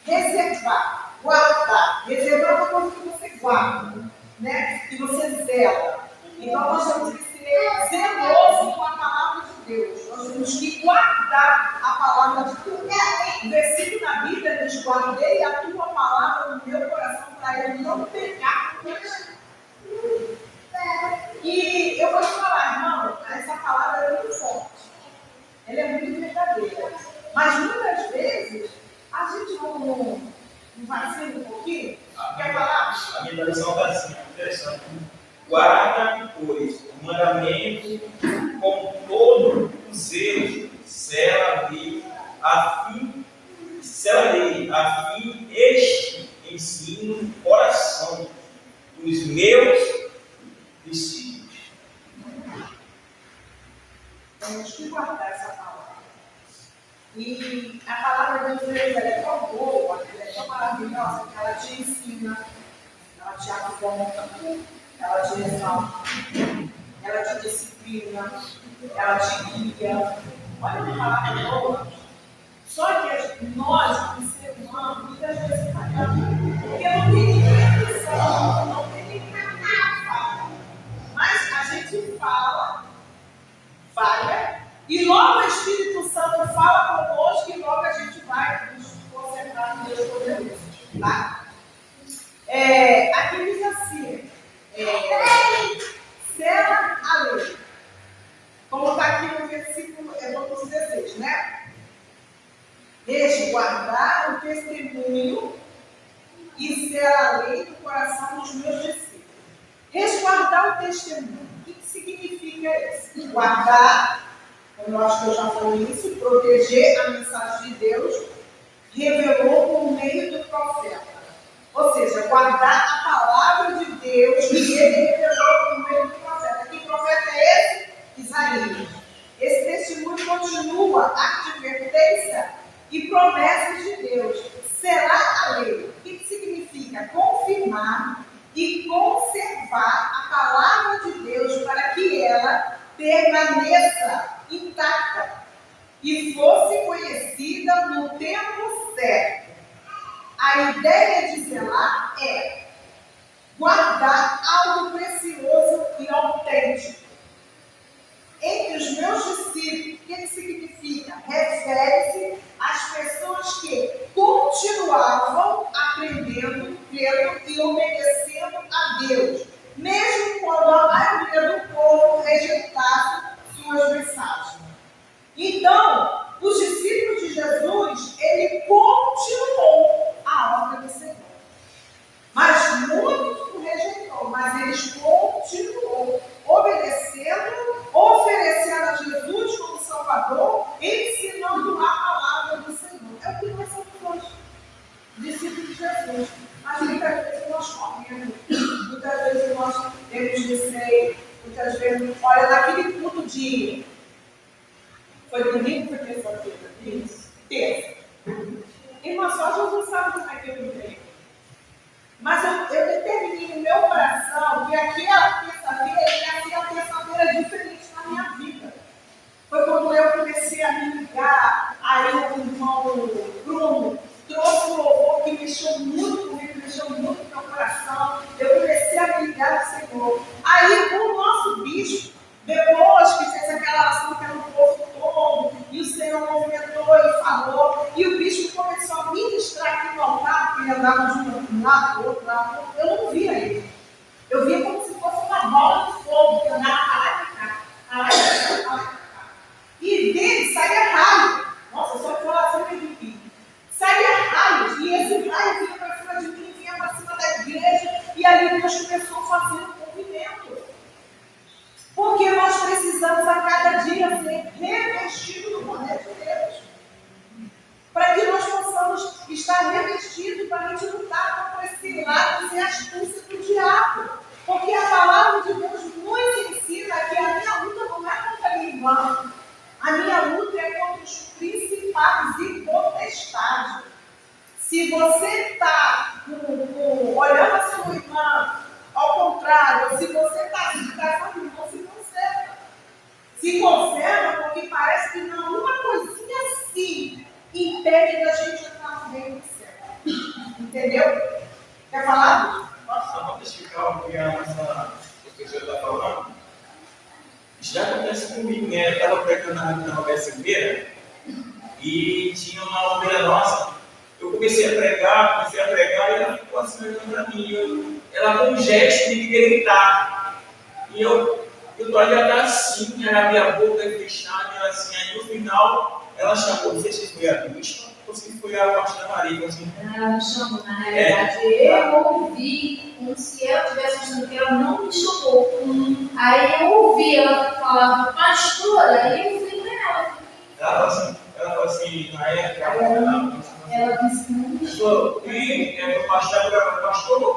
reservar, guardar, reservar uma coisa que você guarda, né? Que você zela. Então nós temos que ser zelosos com a palavra de Deus. Nós temos que guardar a palavra de Deus. O versículo na Bíblia diz: guardei a tua palavra no meu coração para eu não pecar com você. E eu vou te falar, irmão, essa palavra é muito forte. Ela é muito verdadeira. Mas muitas vezes a gente não vacila um pouquinho. Porque a palavra.
A minha tradução está assim, interessante. Guarda, pois, o mandamento com todo o zelo, sela a fim este ensino no coração dos meus discípulos.
Temos que guardar essa palavra. E a palavra de Deus é tão boa, é tão maravilhosa, que ela te ensina, ela te aponta, ela te exalta, ela te disciplina, ela te guia. Olha que palavra boa. Só que nós, como ser humano, muitas vezes falhamos. Porque não tem ninguém que salva, não tem ninguém que fala. Mas a gente fala, falha, e logo o Espírito Santo fala conosco e logo a gente vai nos concentrar no Deus poderoso. Tá? Aqui diz assim, sela a lei. Como está aqui no versículo 16, né? Resguardar o testemunho e sela a lei no coração dos meus discípulos. Resguardar o testemunho. O que significa isso? Guardar, como eu acho que eu já falei isso, proteger a mensagem de Deus, revelou por meio do profeta. Ou seja, guardar a palavra de Deus que ele revelou por meio do profeta. Que profeta é esse? Isaías. Esse testemunho continua a advertência e promessas de Deus. Selar a lei. O que significa? Confirmar e conservar a palavra de Deus para que ela permaneça intacta e fosse conhecida no tempo certo. A ideia de zelar é guardar algo precioso e autêntico. Entre os meus discípulos, o que significa? Refere-se às pessoas que continuavam aprendendo, crendo e obedecendo a Deus, mesmo quando a maioria do povo rejeitasse suas mensagens. Então, os discípulos de Jesus, ele continuou a obra do Senhor. Mas muitos o rejeitou, mas eles continuou obedecendo, oferecendo a Jesus como Salvador, ensinando a palavra do Senhor. É o que nós somos hoje, discípulos de Jesus. Mas muitas vezes nós corremos, muitas vezes nós temos receio, muitas vezes, olha, naquele culto de... Foi domingo ou foi terça-feira? Isso. Terça. Irmã, só Jesus sabe como é que eu entrei. Mas eu determinei no meu coração que aquela terça-feira ia ser a terça-feira diferente na minha vida. Foi quando eu comecei a me ligar, aí o irmão Bruno trouxe um louvor que mexeu muito comigo, mexeu muito no meu coração. Eu comecei a me ligar ao Senhor. Aí o nosso bispo, depois que fez aquela ação pelo povo todo, andavam de um lado, do outro lado, eu não via ele. Eu via como se fosse uma bola de fogo que andava para lá e para cá, para lá e para cá, para lá e para cá. E dele saía raio. Nossa, só que oração que eu vi. Saía raios, e esse raio vinha para cima de mim, vinha para cima da igreja, e ali Deus começou a fazer um movimento. Porque nós precisamos a cada dia ser revestidos do poder de Deus. Para que nós possamos estar revestidos para a gente lutar contra esse lado e astúcia do diabo. Porque a palavra de Deus nos ensina que a minha luta não é contra a minha irmã. A minha luta é contra os principados e potestades. Se você está olhando a sua irmã, ao contrário, se você está casando, irmão, se conserva. Se conserva porque parece que não, uma coisinha assim impede da gente entrar no reino do céu. Entendeu? Quer falar?
Nossa, vamos explicar o que a nossa professora está falando. Isso já acontece comigo, né? Eu estava pregando na Roberta e tinha uma ovelha nossa. Eu comecei a pregar e ela ficou assim olhando para mim. Ela com um gesto de gritar. E eu estou ali assim, ela abria a boca e fechada, e ela assim, aí no final ela chamou, não sei se foi a bispa ou se foi a pastora Maria. Assim,
ela me chamou, na realidade, eu ouvi como se ela estivesse achando que ela não me chamou. Aí eu ouvi ela falar, pastora, e eu fui com ela.
Ela falou assim, na época,
ela disse que não me chamou.
Pastor,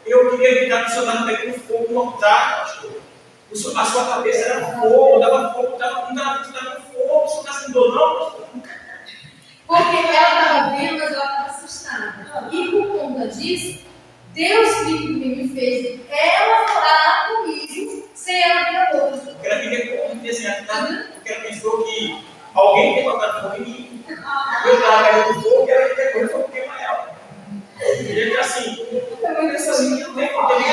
eu queria evitar que o senhor estava pegando fogo no altar, pastor. A sua cabeça era fogo, dava fogo, não dava fogo, o senhor está sem dor, não, pastor?
Porque ela estava vendo, mas ela estava assustada. E por conta disso, Deus me fez ela falar comigo sem ela abrir a boca.
Porque ela queria como porque ela pensou que alguém tinha botado fogo em mim. Eu estava pegando fogo e ela queria coisa fogo queimar ela. E é assim, eu penso assim, que não tem como ter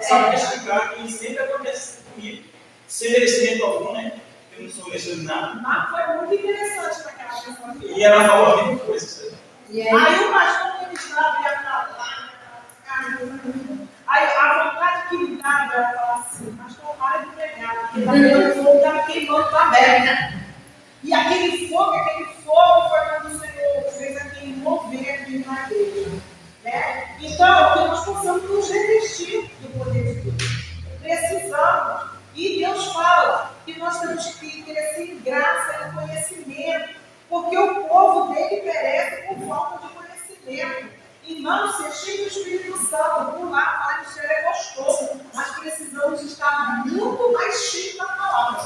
sabe explicar que sempre acontece comigo, sem merecimento algum, né? Eu não sou merecedor de nada.
Mas foi muito interessante para aquela pessoa.
E ela falou a mesma coisa.
Aí o pastor ministrava e ia falar. Aí a vontade que me dava era falar assim, pastor, para de pregar, porque o fogo estava queimando na aberta. E aquele fogo foi quando o Senhor fez aquele movimento na igreja. Né? Então, que nós possamos nos revestir do poder de Deus. Precisamos. E Deus fala que nós temos que crescer em graça e conhecimento, porque o povo dele perece por falta de conhecimento. Irmãos, ser cheio do Espírito Santo, por lá, falar que isso é gostoso, mas precisamos estar muito mais cheios da palavra.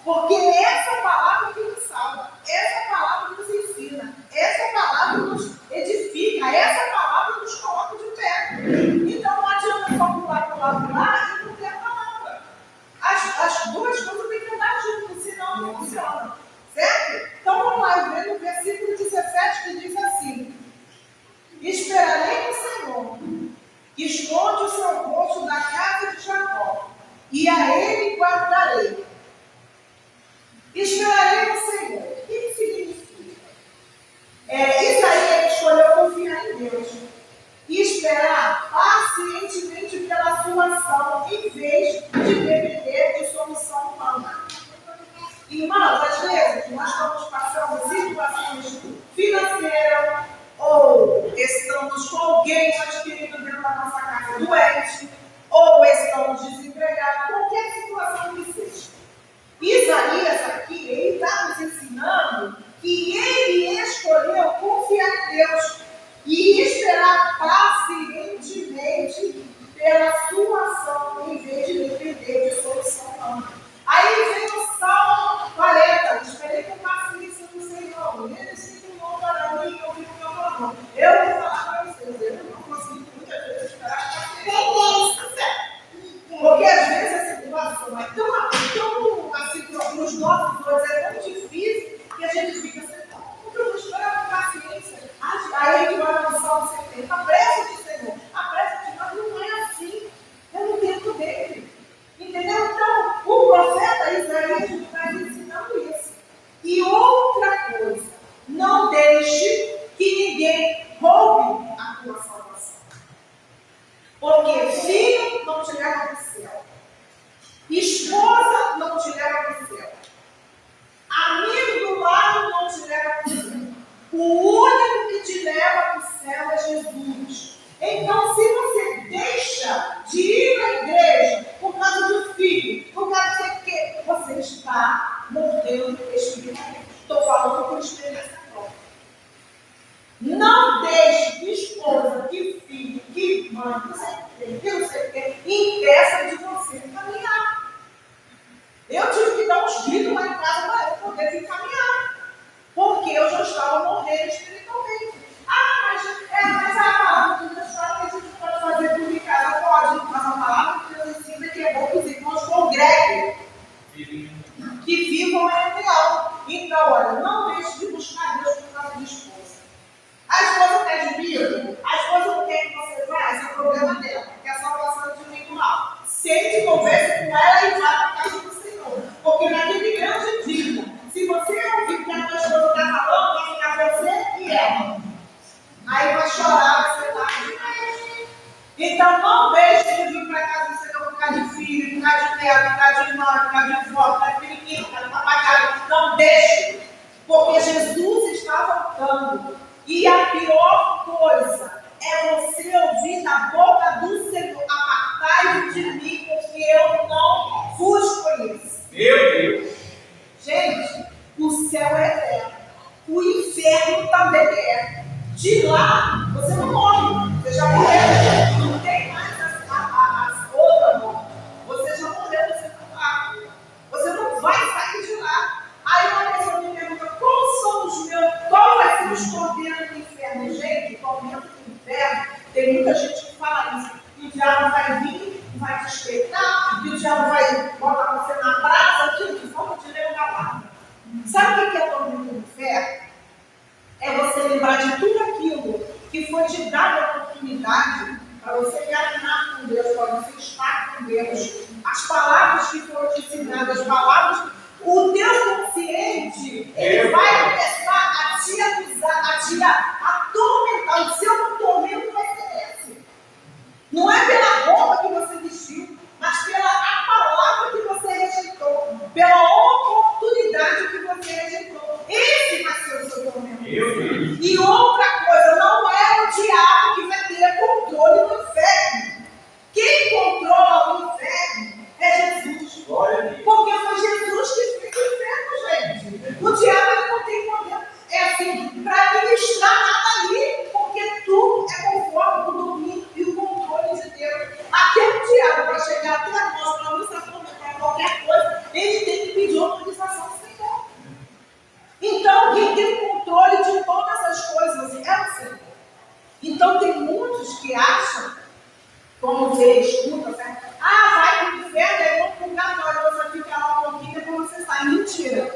Porque essa palavra que nos salva, essa palavra nos ensina, essa palavra nos edifica, essa palavra nos coloca de pé. Então não adianta só pular para o lado de lá e não ter a palavra. As duas coisas têm que andar juntas, senão não funciona. Certo? Então vamos lá, eu vejo no versículo 17 que diz assim: esperarei no Senhor, esconde o seu rosto da casa de Jacó, e a ele guardarei. Esperarei Não deixe que esposa, que filho, que mãe, não sei o que, impeça de você caminhar. Eu tive que dar uns gritos lá em casa para eu poder vir caminhar. Porque eu já estava morrendo espiritualmente. Mas a palavra de Deus fala que a gente pode fazer tudo em casa, pode. Mas a palavra de Deus ensina que é bom que os irmãos congreguem, que vivam a reunião. Então, olha, não deixe de buscar Deus por causa de esposa. A esposa pede dinheiro, a esposa não quer que você vá, esse é o problema dela, porque a salvação é de individual. Sente, converse com ela e vá para a casa do Senhor. Porque naquele grande dia, se você ouvir que a tua esposa está falando, vai ficar você e ela. Aí vai chorar, vai sentar demais. Então não deixe de vir para a casa do Senhor por causa de filho, por causa de neto, por causa de irmã, por causa de avó, por causa de periquito, por causa de papagaio. Não deixe, porque Jesus está voltando. E a pior coisa é você ouvir da boca do Senhor: apartai-vos de mim, porque eu não vos conheço.
Meu Deus!
Gente, o céu é eterno, o inferno também é. De lá, você não morre, você já morreu, não tem mais as outras mortes. Você já morreu, você não vai. Você não vai sair de lá. Aí uma pessoa me pergunta: qual vai ser os tormentos do inferno? Gente, o tormento do inferno, tem muita gente que fala isso. Que o diabo vai vir, vai te espetar, que o diabo vai botar você na brasa, aquilo que forma de levar lá. Sabe o que é tormento do inferno? É você lembrar de tudo aquilo que foi te dado a oportunidade para você caminhar com Deus, para você estar com Deus. As palavras que foram te ensinadas, as palavras, o teu consciente, ele vai começar a te acusar, a te atormentar. O seu tormento vai ser esse. Não é pela roupa que você vestiu, mas pela a palavra que você rejeitou, pela oportunidade que você rejeitou. Esse vai ser o seu tormento. E outra coisa, não é o diabo que vai ter controle no inferno. Quem controla o inferno é Jesus. Porque foi Jesus que fez o inferno, gente. O diabo ele não tem poder, para ministrar nada ali, porque tudo é conforme o domínio e o controle de Deus. Até o diabo, para chegar até nós, para nos atormentar qualquer coisa, ele tem que pedir autorização do Senhor. Então, quem tem o controle de todas as coisas é o Senhor. Então, tem muitos que acham, como você escuta, certo? Vai para o inferno, é bom purgatório, você fica lá um pouquinho, depois você sai. Mentira.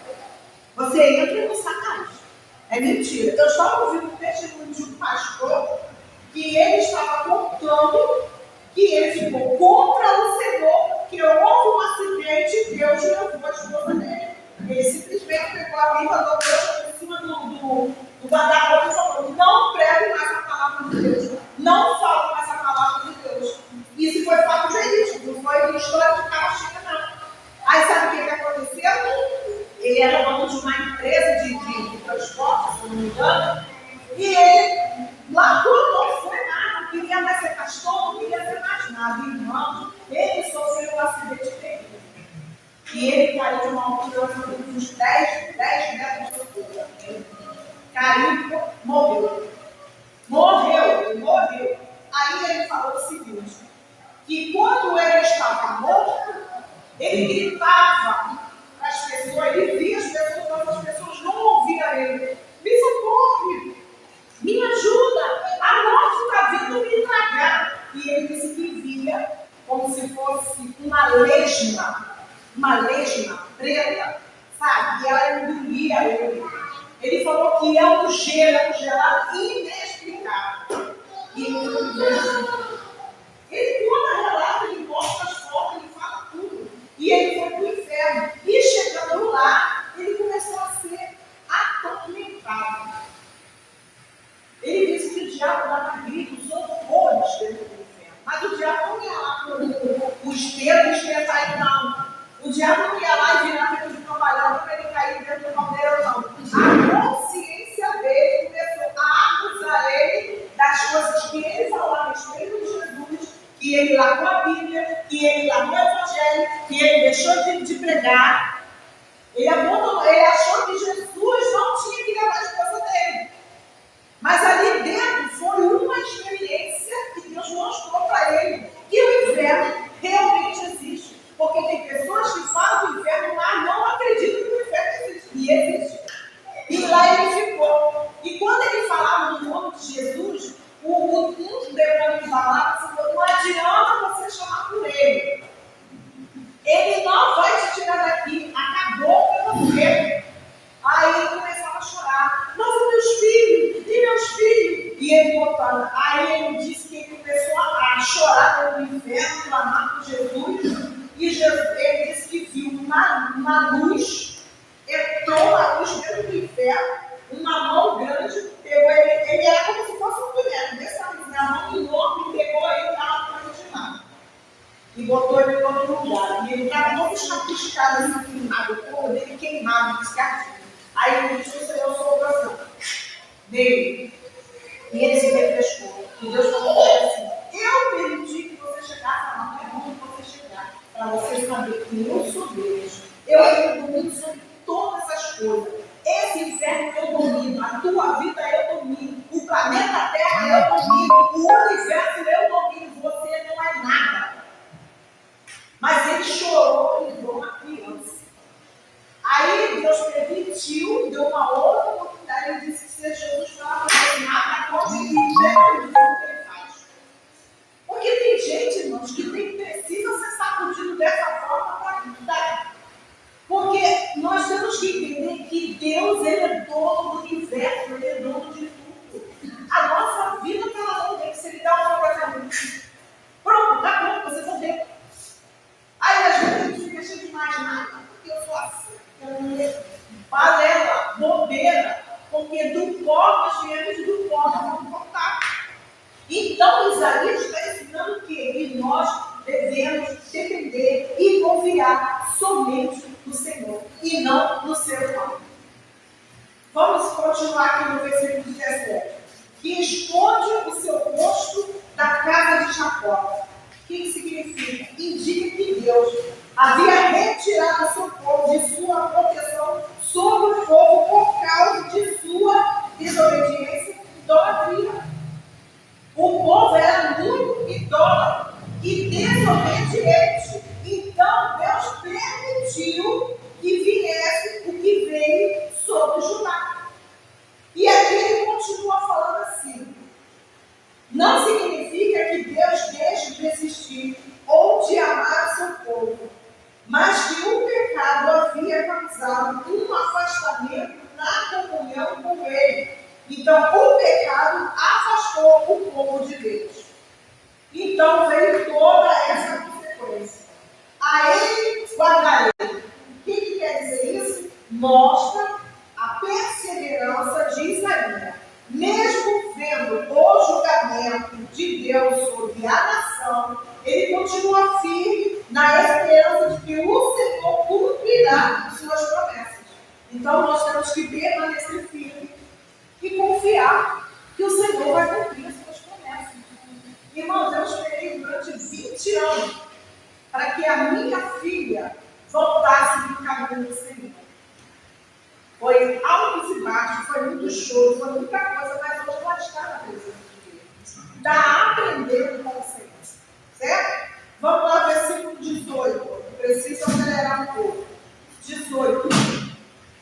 Você entra no sacanagem. É mentira. Eu estava ouvindo um testemunho de um pastor que ele estava contando que ele ficou contra o Senhor, porque houve um acidente e Deus levou a esposa dele. Ele simplesmente pegou a Bíblia, mandou Deus em cima do guarda-roupa e falou: não prego mais a palavra de Deus, não falo mais a palavra de Deus. Isso foi fato verídico, não foi história de carochinha, não. Aí sabe o que aconteceu? Ele era dono de uma empresa de transporte, se não me engano, e ele largou, não foi nada, não queria mais ser pastor, não queria ser mais nada. Irmão, ele sofreu um acidente terrível. E ele caiu de uma altura de uns 10 metros de altura. Caiu, morreu. Morreu. Aí ele falou o seguinte: que quando ele estava morto, ele gritava para as pessoas, ele via as pessoas, mas as pessoas não ouviam ele. Me socorre, me ajuda, a morte está vindo me tragar. E ele disse que via como se fosse uma lesma preta, sabe? E ela engolia ele. Ele falou que é um gelado inexplicável. E ele conta relato, ele mostra as fotos, ele fala tudo. E ele foi para o inferno. E chegando lá, ele começou a ser atormentado. Ele disse que o diabo dava gritos horrores dentro do inferno. Mas o diabo não ia lá com o espelho e espetar ele, não. O diabo não ia lá e virar dentro de cambalhão para ele cair dentro do caldeirão, não. A consciência dele começou a acusar ele das coisas que ele falou a respeito de Jesus, que ele largou a Bíblia, que ele largou o Evangelho, que ele deixou de pregar. Ele achou que Jesus não tinha que levar a esposa dele. Mas ali Jesus, um demônio falava, não adianta você chamar por ele. Ele não vai te tirar daqui, acabou com você. Aí ele começava a chorar, mas e meus filhos? E meus filhos? E ele botando. Aí ele disse que ele começou a chorar pelo inferno, clamar por Jesus. E ele disse que viu uma luz, entrou a luz dentro do inferno, uma mão grande, pegou ele era como se fosse um boneco, desse tamanho, a mão enorme, pegou ele e estava para de nada. E botou ele em outro lugar. E ele estava todo chapiscado, assim, queimado, o corpo dele queimado, descartinho. Aí ele disse que o Senhor soprou assim, nele. E ele se refrescou. E Deus falou para ele assim, eu permiti que você chegasse lá, não é bom que você chegar, para você saber que eu sou Deus. Eu ainda domino sobre todas essas coisas. Esse inferno eu domino, a tua vida eu domino, o planeta Terra eu domino, o universo eu domino, você não é nada. Mas ele chorou e virou uma criança. Aí Deus permitiu, deu uma outra oportunidade, ele disse que se Jesus falava assim, nada contra ele, o que ele faz. Porque tem gente, irmãos, que precisa ser sacudido dessa forma para ajudar. Porque nós temos que entender que Deus, ele é dono do universo, ele é dono de tudo. A nossa vida está na mão dele, se ele dá uma coisa ruim. Pronto, tá pronto, você vai ver. Aí às vezes a gente fica cheio de imaginar, porque eu sou assim, balela, bobeira, porque do pó nós viemos e do pó nós vamos voltar. Então Isaías está ensinando que nós devemos depender e confiar somente no Senhor e não no ser humano. Vamos continuar aqui no versículo 17. Que esconde o seu rosto da casa de Jacó. O que significa? Indica que Deus havia retirado o seu povo de sua proteção sobre o povo por causa de sua desobediência e idolatria. O povo era muito idólatra e desobediente. Então Deus permitiu que viesse o que veio sobre Judá. E aqui ele continua falando assim. Não significa que Deus deixe de existir ou de amar o seu povo, mas que o pecado havia causado um afastamento na comunhão com ele. Então, o pecado afastou o povo de Deus. Então, veio toda essa consequência. A ele guardarei. O que quer dizer isso? Mostra a perseverança de Isaías. Mesmo vendo o julgamento de Deus sobre a nação, ele continua firme na esperança de que o Senhor cumprirá suas promessas. Então nós temos que permanecer firme e confiar que o Senhor vai cumprir as suas promessas. Irmãos, eu esperei durante 20 anos para que a minha filha voltasse no caminho do Senhor. Foi altos e baixos, foi muito choro, foi muita coisa, mas hoje ela está na presença de Deus. Está aprendendo com o Senhor. Certo? Vamos lá, versículo 18. Preciso acelerar um pouco. 18.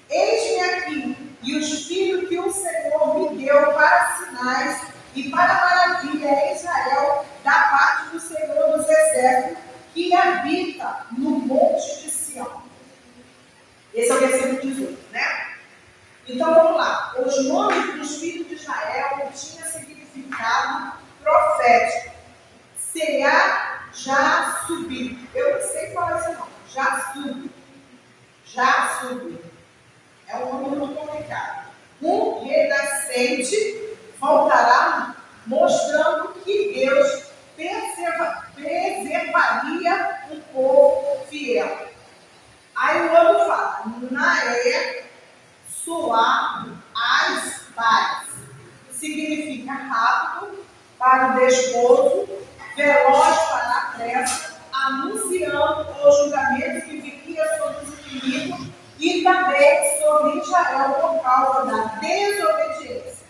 Eis-me aqui, e os filhos que o Senhor me deu para sinais e para maravilha em Israel, da parte do Senhor dos Exércitos, que habita no monte de Sião. Esse é o versículo 18, né? Então vamos lá. Os nomes dos filhos de Israel tinham significado profético. Será já subiu. Eu não sei falar esse nome. Já subiu. Já subiu. É um nome muito complicado. Um renascente voltará mostrando que Deus preservaria um povo fiel. Aí o outro fala, Naé, Suá, as paz. Significa rápido para o despojo, veloz para a pressa, anunciando o julgamento que viria sobre os inimigos e também sobre Israel por causa da desobediência.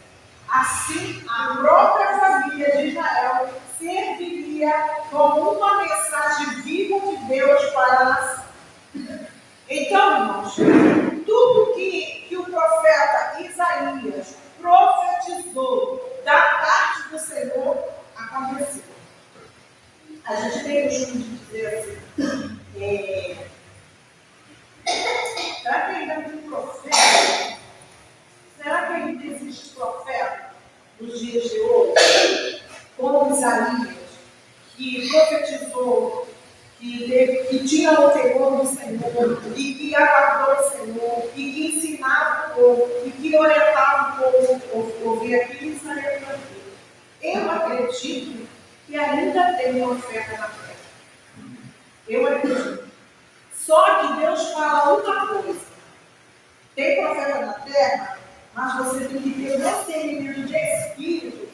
Assim, a própria família de Israel serviria como uma mensagem viva de Deus para a nação. Então, irmãos, tudo que o profeta Isaías profetizou da existe profeta nos dias de hoje, como Isaías, que profetizou, que tinha o temor do Senhor, e que aguardou o Senhor, e que ensinava o povo, e que orientava o povo a ouvir aquilo e saber para aquilo. Eu acredito que ainda tem profeta na terra. Eu acredito. Só que Deus fala uma coisa. Tem profeta na terra, mas você tem que ter o discernimento de espírito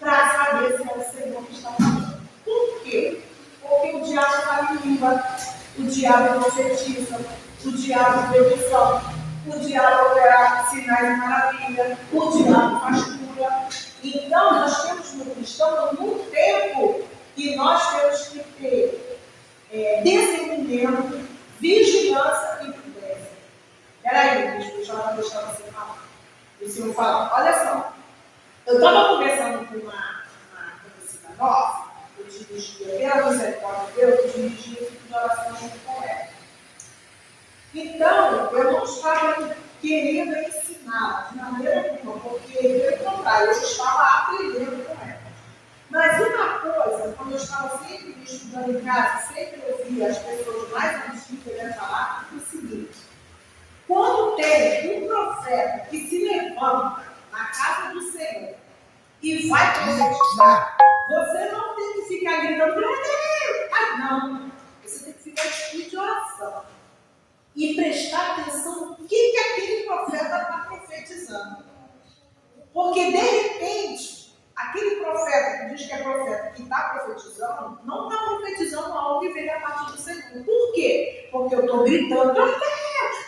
para saber se é o Senhor que está falando. Por quê? Porque o diabo fala em língua, o diabo profetiza, o diabo vê visão, o diabo opera sinais e maravilhas, o diabo faz cura. Então, nós estamos num tempo que nós temos que ter discernimento, vigilância e prudência. Peraí, deixa eu deixar você falar. O senhor fala, olha só, eu estava conversando com uma conhecida nossa, eu dirigia, pela misericórdia de Deus, eu dirigia o tipo de oração junto com ela. Então, eu não estava querendo ensiná-la de maneira nenhuma, porque, pelo contrário, eu estava aprendendo com ela. Mas uma coisa, quando eu estava sempre estudando em casa, sempre ouvia as pessoas mais antigas falar o seguinte: quando tem um profeta que se levanta na casa do Senhor e vai profetizar, você não tem que ficar gritando, meu Deus! Ah, não! Você tem que ficar em espírito de oração e prestar atenção no que aquele profeta está profetizando. Porque, de repente, aquele profeta que diz que é profeta, que está profetizando, não está profetizando algo que vem a partir do Senhor. Por quê? Porque eu estou gritando, meu Deus!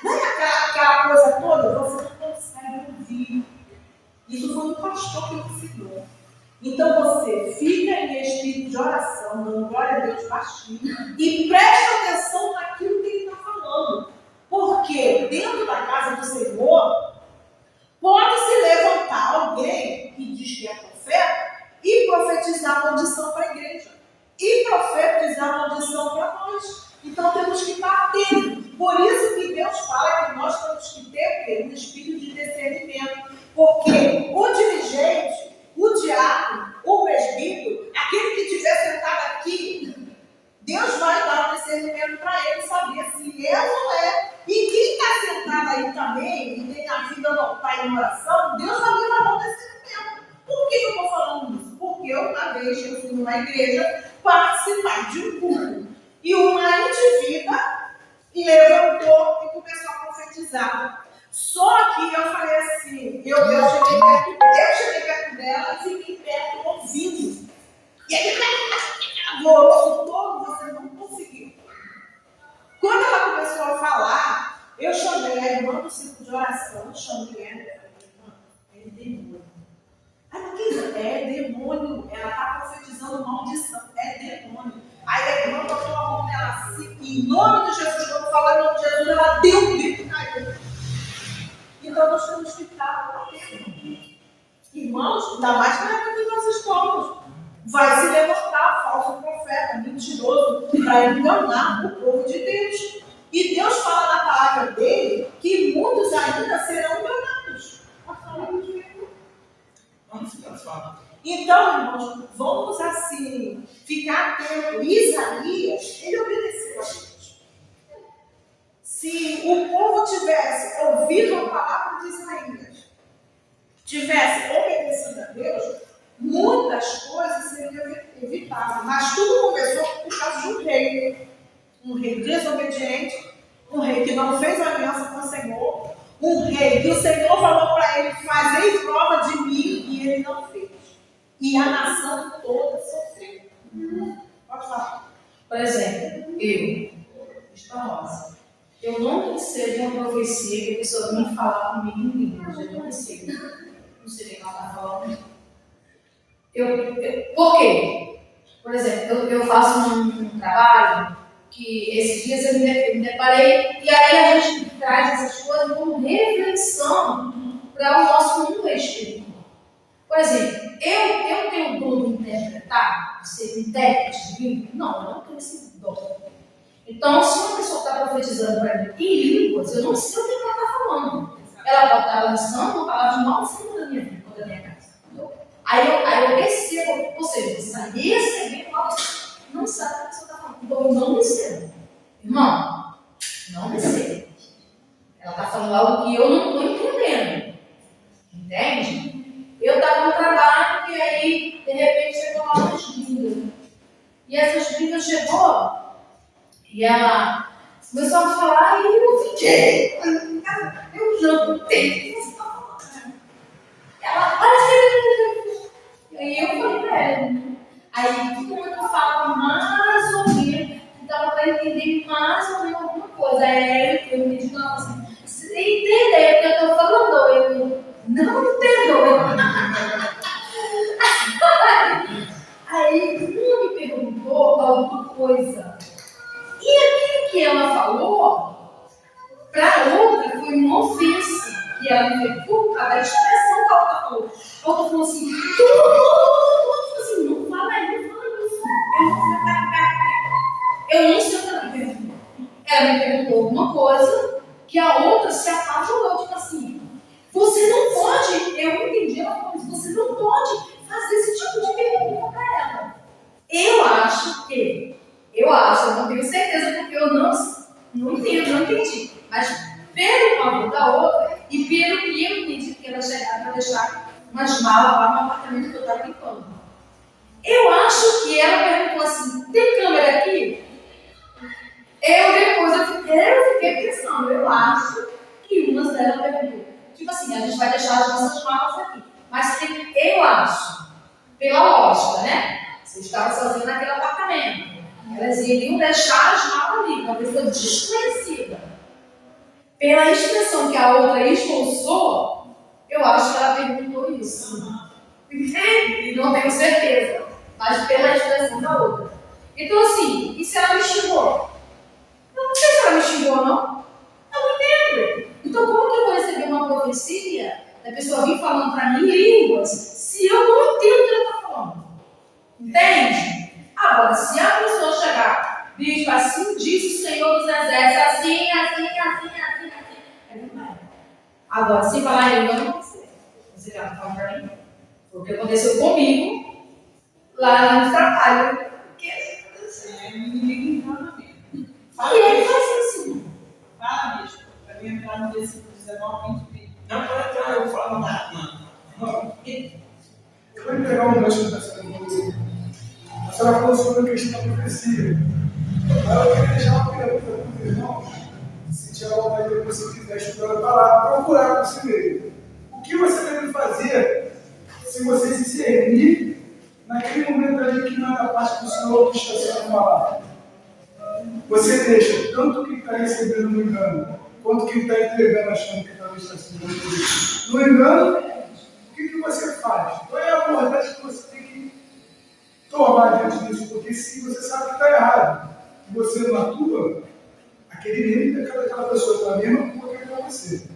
Não é aquela coisa toda, você não consegue ouvir. Isso foi um pastor que ensinou. Então você fica em espírito de oração, dando glória a Deus baixinho, e presta atenção naquilo que ele está falando. Porque dentro da casa do Senhor, pode se levantar alguém que diz que é profeta e profetizar maldição para a igreja. E profetizar maldição para nós. Então temos que estar atentos. Por isso que Deus fala que nós temos que ter um espírito de discernimento. Porque o dirigente, o diácono, o presbítero, aquele que estiver sentado aqui, Deus vai dar um discernimento para ele saber se é ou não é. E quem está sentado aí também, e tem a vida não está em oração, Deus também vai dar um discernimento. Por que eu estou falando isso? Porque eu, uma vez, eu fui numa igreja participar de um culto. E uma indivídua levantou e começou a profetizar. Só que eu falei assim, eu cheguei perto dela e fiquei perto ouvindo. E aí, alvoroço todo, você não conseguiu. Quando ela começou a falar, eu chamei a irmã do círculo de oração, chamei ela e falei, irmã, é demônio. Ela, que é demônio? Ela está profetizando maldição, é demônio. Aí a irmã botou a mão nela assim, e em nome de Jesus, quando falou em nome de Jesus, ela deu um grito e caiu. Então nós temos que estar atentos. Irmãos, ainda mais na época que nós estamos. Vai se levantar falso profeta, mentiroso, para enganar o povo de Deus. E Deus fala na palavra dele que muitos ainda serão enganados. Então, irmãos, vamos assim, ficar atentos. Isaías, ele obedeceu a Deus. Se o povo tivesse ouvido a palavra de Isaías, tivesse obedecido a Deus, muitas coisas seriam evitadas. Mas tudo começou por causa de um rei. Um rei desobediente, um rei que não fez aliança com o Senhor, um rei que o Senhor falou para ele fazer prova de mim e ele não fez. E a nação toda sofreu. Pode falar.
Por exemplo, eu, Espanhosa, eu não recebo uma profecia que a pessoa vem falar comigo em línguas. Eu não recebo. Não sei o que ela está falando. Por quê? Por exemplo, eu faço um trabalho que esses dias eu me deparei, e aí a gente traz essas coisas como reflexão para o nosso mundo espiritual. Por exemplo, eu tenho o dom de interpretar, de ser intérprete de língua? Não, eu não tenho esse dom. Então, se uma pessoa está profetizando para mim em línguas, eu não sei o que ela está falando. Ela pode estar lançando uma palavra de maldição na minha vida. E essa explica chegou e ela começou a falar e eu fiquei. Eu não tenho. Ela parece que. Aí eu falei pra ela. Aí todo mundo falava mais ou menos, dava para entender mais ou menos alguma coisa. Aí eu me digo assim, você entender o que eu estou falando? Eu não entendo. Aí uma me perguntou alguma coisa. E aquilo que ela falou, para a outra foi uma ofensa. E ela me fez por causa da expressão que a outra falou. A outra falou assim, não fala isso. Eu não sei o que ela me perguntou. Ela me perguntou alguma coisa que a outra se apaixonou, tipo assim, você não pode, eu entendi ela falou isso, você não pode fazer esse tipo de pergunta para ela. Eu não tenho certeza porque eu não entendi, mas pelo favor da outra e pelo que eu entendi que ela chegaram para deixar umas malas lá no apartamento que eu estava limpando. Eu acho que ela perguntou assim, tem câmera aqui? Eu fiquei pensando, eu acho que uma delas perguntou, tipo assim, a gente vai deixar as nossas malas aqui, mas eu acho, pela lógica, né? Você estava sozinha naquele apartamento, elas iriam deixar as malas ali, uma pessoa desconhecida. Pela expressão que a outra esboçou, eu acho que ela perguntou isso. E não tenho certeza, mas pela expressão da outra. Então assim, e se ela me xingou? Eu não sei se ela me xingou ou não. Eu não entendo. Então como que eu vou receber uma profecia da pessoa vir falando para mim em línguas se eu não entendo o que ela está falando? Entende? Agora, se a pessoa chegar, diz assim, diz o Senhor dos Exércitos, assim. É verdade. Agora, se falar em língua, eu não consigo. Você já não fala para mim? Foi o que aconteceu comigo lá no trabalho. E ele faz isso.
Fala, bicho, para mim entrar no versículo 19, 20.
Não, pode entrar, eu vou falar nada.
Eu vou pegar um gancho da senhora. A senhora falou sobre a questão da profecia. Mas eu queria deixar uma pergunta para os irmãos. Se tiver alguma coisa que você quiser estudar a palavra, procurar por si mesmo. O que você deve fazer se você se discernir naquele momento ali que não é da parte do Senhor que está sendo falado? Você deixa tanto quem está recebendo no engano, quanto quem está entregando achando que talvez está sendo no engano, o que você faz? Qual é a abordagem que você tem que tomar diante disso? Porque se você sabe que está errado e você não atua, aquele limite daquela pessoa está mesmo porque é para você.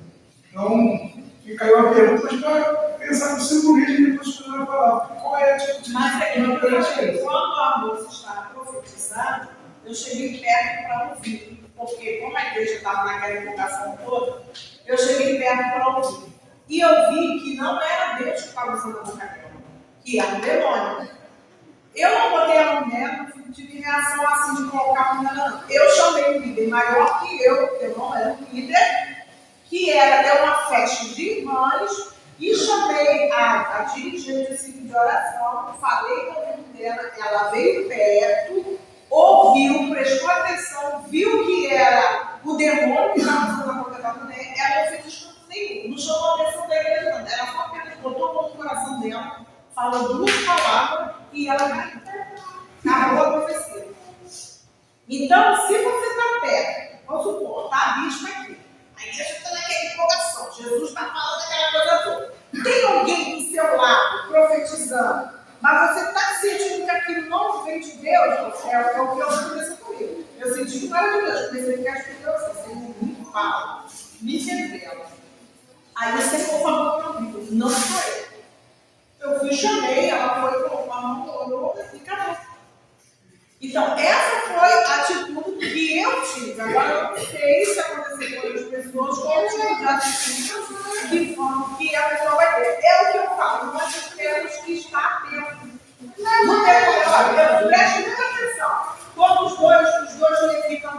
Então, fica aí uma pergunta, mas para pensar no seu mesmo e depois estudar a palavra. Qual é a atitude?
Mas é que quando a moça estava profetizando, eu cheguei perto para ouvir, porque como a igreja estava naquela empolgação toda, eu cheguei perto para ouvir. E eu vi que não era Deus que estava usando a boca dela, que era um demônio. Eu não botei a mão nela, não tive reação assim de colocar a mão nela, não. Eu chamei um líder maior que eu não era um líder, que era de uma festa de irmãs, e chamei a dirigente desse de oração, falei com o ouvido dela, ela veio perto, ouviu, prestou atenção, viu que era o demônio que estava usando a boca da mulher, ela não fez escudo nenhum, não chamou a atenção da igreja, não. Ela só botou a mão no coração dela, falou 2 palavras e ela acabou a profecia. Então, se você está perto, vamos supor, está a bispa aqui, a igreja está naquela empolgação, Jesus está falando aquela coisa toda. Tem alguém do seu lado profetizando, mas você está sentindo que aquilo não vem de Deus, é o que eu aconteceu comigo. Eu senti que não era de Deus, comecei a ficar explicando assim, me fala, me revela. Aí você falou para mim, não sou eu. Eu fui, chamei, ela foi com uma mão, olhou e acabou. Então, essa foi a atitude que eu tive. Agora, eu não sei se aconteceu com outras pessoas, ou já que a pessoa vai ter. É o que eu falo, nós temos que estar atento. Não tem problema, preste muita atenção. Quando os dois glorificam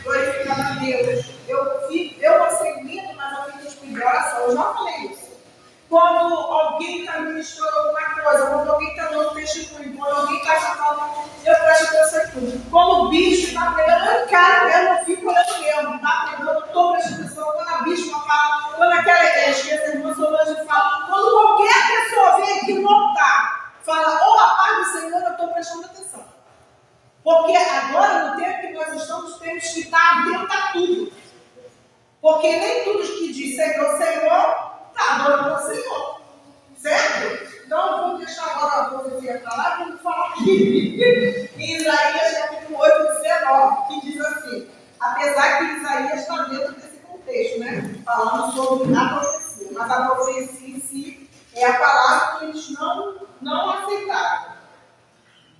glorificando a Deus. Eu vou ser lindo, mas eu fico de oração. Eu já falei isso. Quando alguém está ministrando alguma coisa, quando alguém está dando testemunho, quando alguém está falando, eu presto atenção em tudo. Quando o bicho está pegando, eu encaro mesmo, eu fico olhando mesmo, está pegando, eu estou prestando atenção. Quando a bispa fala, quando aquela igreja, que a irmã Solange fala, quando qualquer pessoa vem aqui no altar, fala, oh, a paz do Senhor, eu estou prestando atenção. Porque agora, no tempo que nós estamos, temos que estar atento a tudo. Porque nem tudo que diz Senhor, Senhor, está adorando o Senhor. Certo? Então, vamos deixar agora a profecia para lá, vamos falar aqui. Em Isaías, capítulo 8, 19, que diz assim, apesar que Isaías está dentro desse contexto, né? Falando sobre a profecia. Mas a profecia em si é a palavra que eles não aceitaram.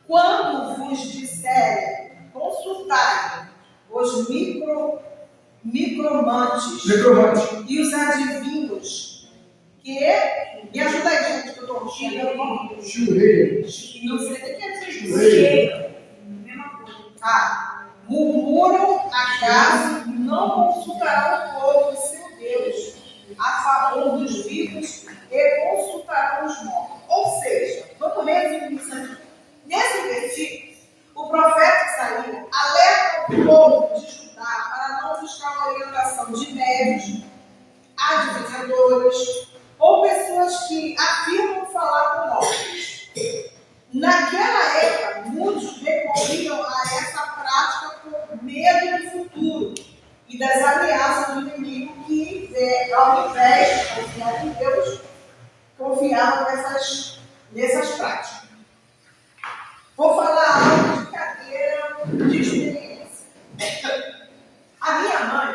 Quando vos disserem, consultai os micromantes e os adivinhos, que me ajuda aí, gente, que eu estou chegando.
Chureiro.
Não sei o que é chureiro. Murmuram acaso, não consultarão o povo, seu Deus, a favor dos vivos e consultarão os mortos. Ou seja, vamos resumir isso aqui. Nesse versículo, o profeta Isaías alerta o povo de Judá para não buscar a orientação de médios, adivinhadores ou pessoas que afirmam falar com mortos. Naquela época, muitos recorriam a essa prática por medo do futuro e das ameaças do inimigo que, ao invés de confiar em Deus, confiavam nessas práticas. Vou falar algo de cadeira de experiência. A minha mãe,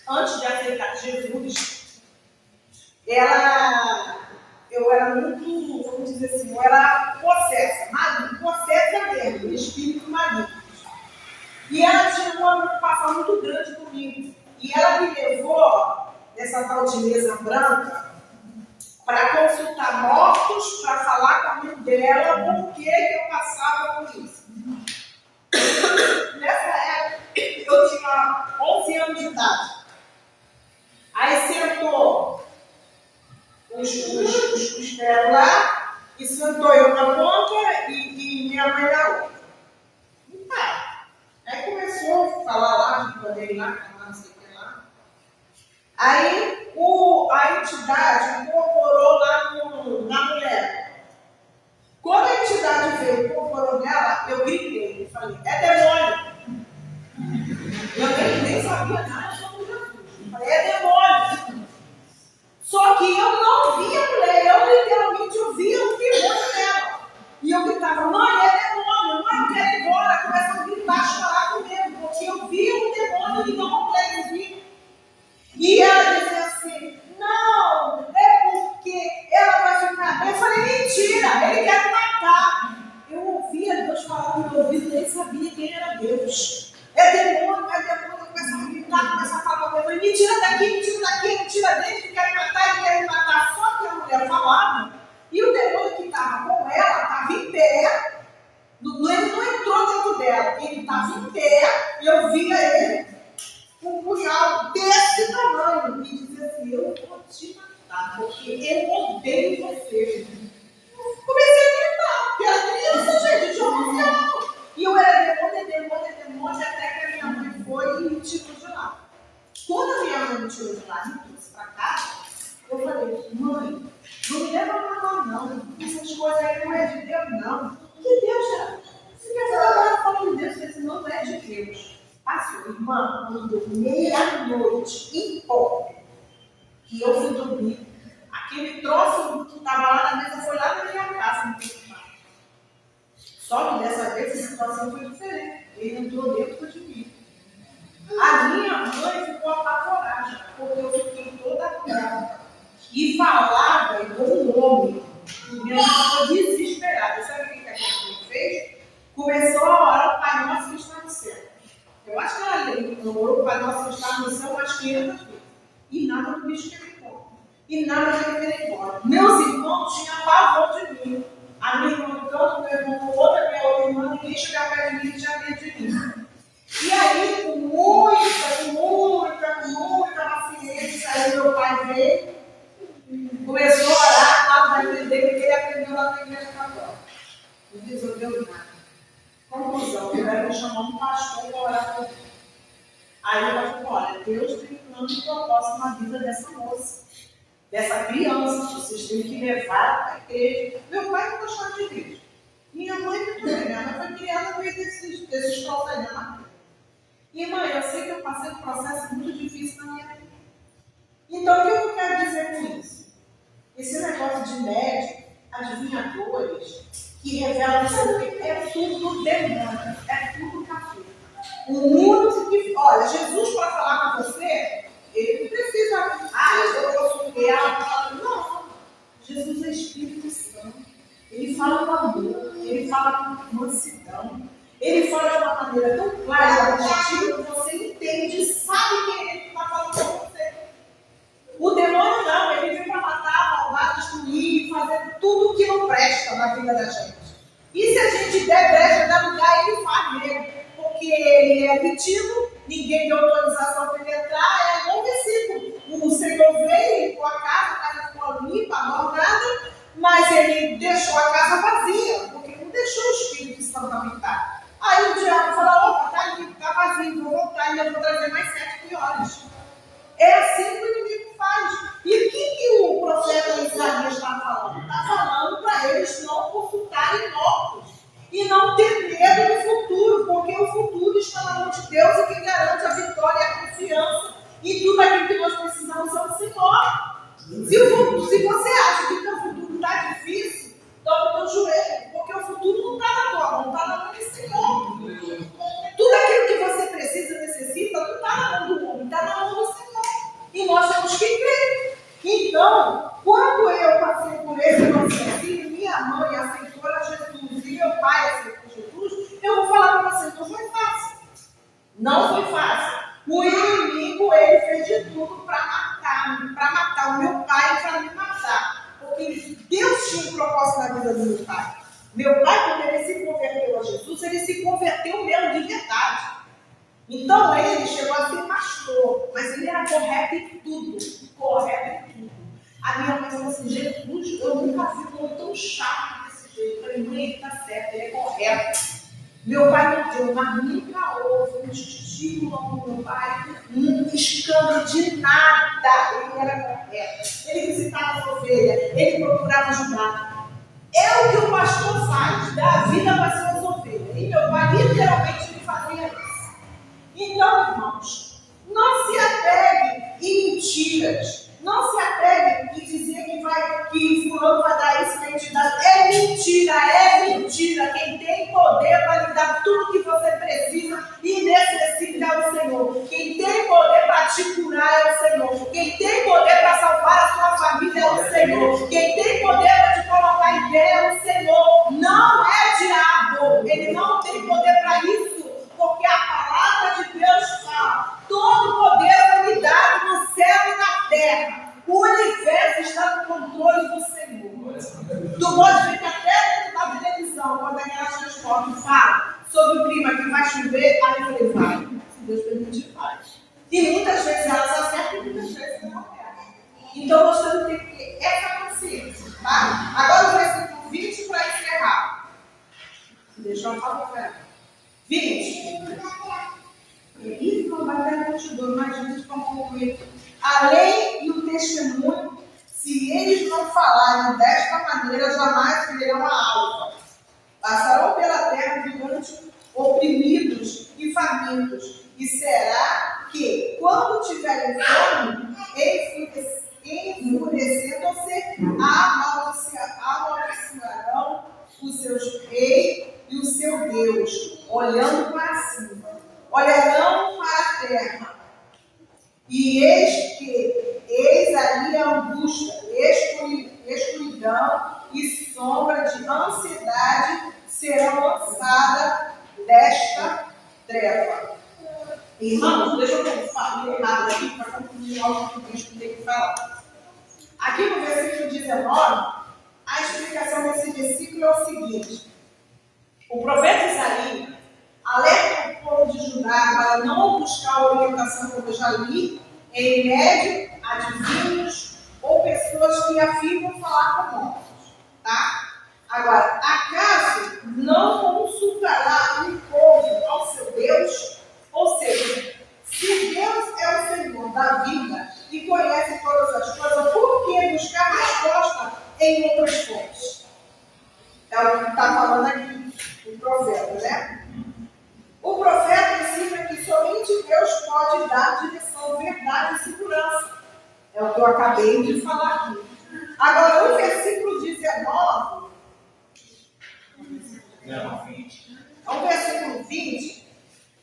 antes de aceitar Jesus, eu era muito, vamos dizer assim, eu era possessa mesmo, de espírito maligno. E ela tinha uma preocupação muito grande comigo. E ela me levou nessa tal de mesa branca para consultar mortos, para falar com a mãe dela por que eu passava por isso. Nessa época, eu tinha 11 anos de idade. Aí sentou os pés lá, e sentou eu na ponta e minha mãe na outra. E tá. Aí começou a falar lá, de poder ir lá, não sei o que lá. Aí a entidade incorporou lá na mulher. Quando a entidade veio e incorporou nela, eu gritei. Eu falei, é demônio. Eu nem sabia nada sobre Jesus. Eu falei, é demônio. Só que eu não via a mulher, eu literalmente via o demônio dela. E eu gritava, mãe, é demônio, mãe, eu quero ir embora. Começava a gritar, chorar comigo, porque eu via o demônio e não a mulher eu via. E ela dizia assim, não, é porque ela vai ficar bem. Eu falei, mentira, ele quer me matar. Eu ouvia Deus falar no meu ouvido e nem sabia quem era Deus. É demônio, eu começava a gritar, começava a falar com a minha mãe, me tira daqui, me tira dele, que quer me matar, só que a mulher falava. E o demônio que estava com ela estava em pé, ele não entrou dentro dela, ele estava em pé, e eu via ele com um punhal desse tamanho, e dizia assim, eu vou te matar, porque eu odeio você. Comecei a gritar, porque era criança, gente, de 11 anos. E eu era demônio, até que a minha mãe foi e me tirou de lá. Quando a minha mãe me tirou de lá e me trouxe para casa, eu falei, mãe, não me leva para lá não, essas coisas aí não é de Deus não. Que Deus é? Se quer falar falando de Deus, esse não é de Deus. Passou, irmã, quando deu meia-noite em pó, que eu fui dormir, aquele troço que estava lá na mesa foi lá na minha casa. Só que dessa vez a situação foi diferente. Ele entrou dentro de mim. A minha mãe ficou apavorada, porque eu fiquei toda brava. E falava igual um homem. Minha mãe ficou desesperada. Sabe o que a minha mãe fez? Começou a orar o Pai Nosso que está no céu. Eu acho que ela orou o Pai Nosso que está no céu umas 500 vezes. E nada do bicho que ficou. E nada que ele embora. Meus irmãos tinham pavor de mim. A minha irmã do canto, meu irmão do outro, a minha outra irmã, ninguém chegava perto de mim e tinha medo de mim. E aí, com muita paciência, aí meu pai veio, começou a orar, resolveu nada. Conclusão, eu era chamar um pastor para orar por mim. Aí o pastor falou, olha, Deus tem plano e propósito na vida dessa moça, dessa criança, vocês têm que levar para a igreja. Meu pai não gostava de igreja. Minha mãe também, minha mãe foi criada no meio desses troços aí na vida. E mãe, eu sei que eu passei um processo muito difícil na minha vida. Então, o que eu quero dizer com isso? Esse negócio de médico, adivinhadores, que revelam o seu filho, é tudo demônio, é tudo capeta. O único que, olha, Jesus para falar com você, ele não precisa, eu posso criar, não. Jesus é Espírito Santo. Ele fala com amor, ele fala com mansidão, ele fala de uma maneira tão clara, objetiva, que você entende e sabe que ele está falando com você. O demônio não, ele vem para matar, malvar, destruir, fazer tudo que não presta na vida da gente. E se a gente der brecha, der lugar, ele faz mesmo. Porque ele é metido, ninguém deu autorização para ele entrar, é bom versículo. O Senhor veio, limpou a casa ficou limpa, adornada, mas ele deixou a casa vazia, porque não deixou o Espírito Santo habitar. Aí o diabo fala, opa, tá limpo, tá vazio, vou voltar e eu vou trazer mais 7 piores. É assim que o inimigo faz. E o que o profeta Isaías está falando? Está falando para eles não consultarem mortos e não ter medo do futuro, porque o futuro está na mão de Deus e quem garante a vitória e a confiança e tudo aquilo que nós precisamos é o Senhor. Se você acha que o teu futuro está difícil, dobra o teu joelho, porque o futuro não está na tua mão, está na mão do Senhor. Tudo aquilo que você precisa, necessita, não está na mão do homem, está na mão do Senhor. E nós temos que crer. Então, quando eu passei por esse processo, e minha mãe aceitou a Jesus, e meu pai aceitou Jesus, eu vou falar para vocês, não foi fácil. Não foi fácil. O inimigo, ele fez de tudo para matar o meu pai e para me matar. Porque Deus tinha um propósito na vida do meu pai. Meu pai, quando ele se converteu a Jesus, ele se converteu mesmo de verdade. Então ele chegou a ser pastor, mas ele era correto em tudo. Correto em tudo. A minha mãe falou assim, Jesus, eu nunca vi um homem tão chato desse jeito. Eu falei, mãe, ele está certo, ele é correto. Meu pai não deu, mas nunca houve um estímulo ao meu pai, um escândalo de nada. Ele era correto. Ele visitava as ovelhas, ele procurava ajudar. É o que o pastor faz, dá a vida para as suas ovelhas. E meu pai literalmente me fazia isso. Então, irmãos, não se apegue em mentiras. Não se apegue em dizer que fulano vai dar isso na entidade. É mentira, é mentira. Quem tem poder para lhe dar tudo que você precisa e necessita é o Senhor. Quem tem poder para te curar é o Senhor. Quem tem poder para salvar a sua família é o Senhor. Quem tem poder para te colocar em pé é o Senhor. Não é diabo. Ele não tem poder para isso. Porque a palavra de Deus fala, todo poder foi me dado no céu e na terra. O universo está no controle do Senhor. Tu pode ver que até dentro da televisão, quando aquelas transportes falam sobre o clima que vai chover, aí eu falei, vai. Se Deus permitir, vai. E muitas vezes elas acertam e muitas vezes não acertam. Então nós temos que ter essa consciência. Tá? Agora o versículo 20 para encerrar. Deixa eu falar. 20. Isso não vai ter multidão, mas a gente vai concluir. A lei e o testemunho, se eles não falarem desta maneira, jamais verão a alva. Passarão pela terra gigante, oprimidos e famintos. E será que, quando tiverem fome, enfurecendo-se, amaldiçoarão os seus reis e o seu Deus, olhando para cima. Olharão para a terra. E eis ali a angústia, escuridão e sombra de ansiedade serão lançadas desta treva. Irmãos, deixa eu falar nada aqui para concluir algo que o bispo tem que falar. Aqui no versículo 19, a explicação desse versículo é o seguinte: o profeta Isaías alerta o povo de Judá para não buscar a orientação, como eu já li, em médio, adivinhos ou pessoas que afirmam falar com mortos. Tá? Agora, acaso não É o que eu acabei de falar aqui. Agora, o versículo 19,
Não, 20.
o versículo 20,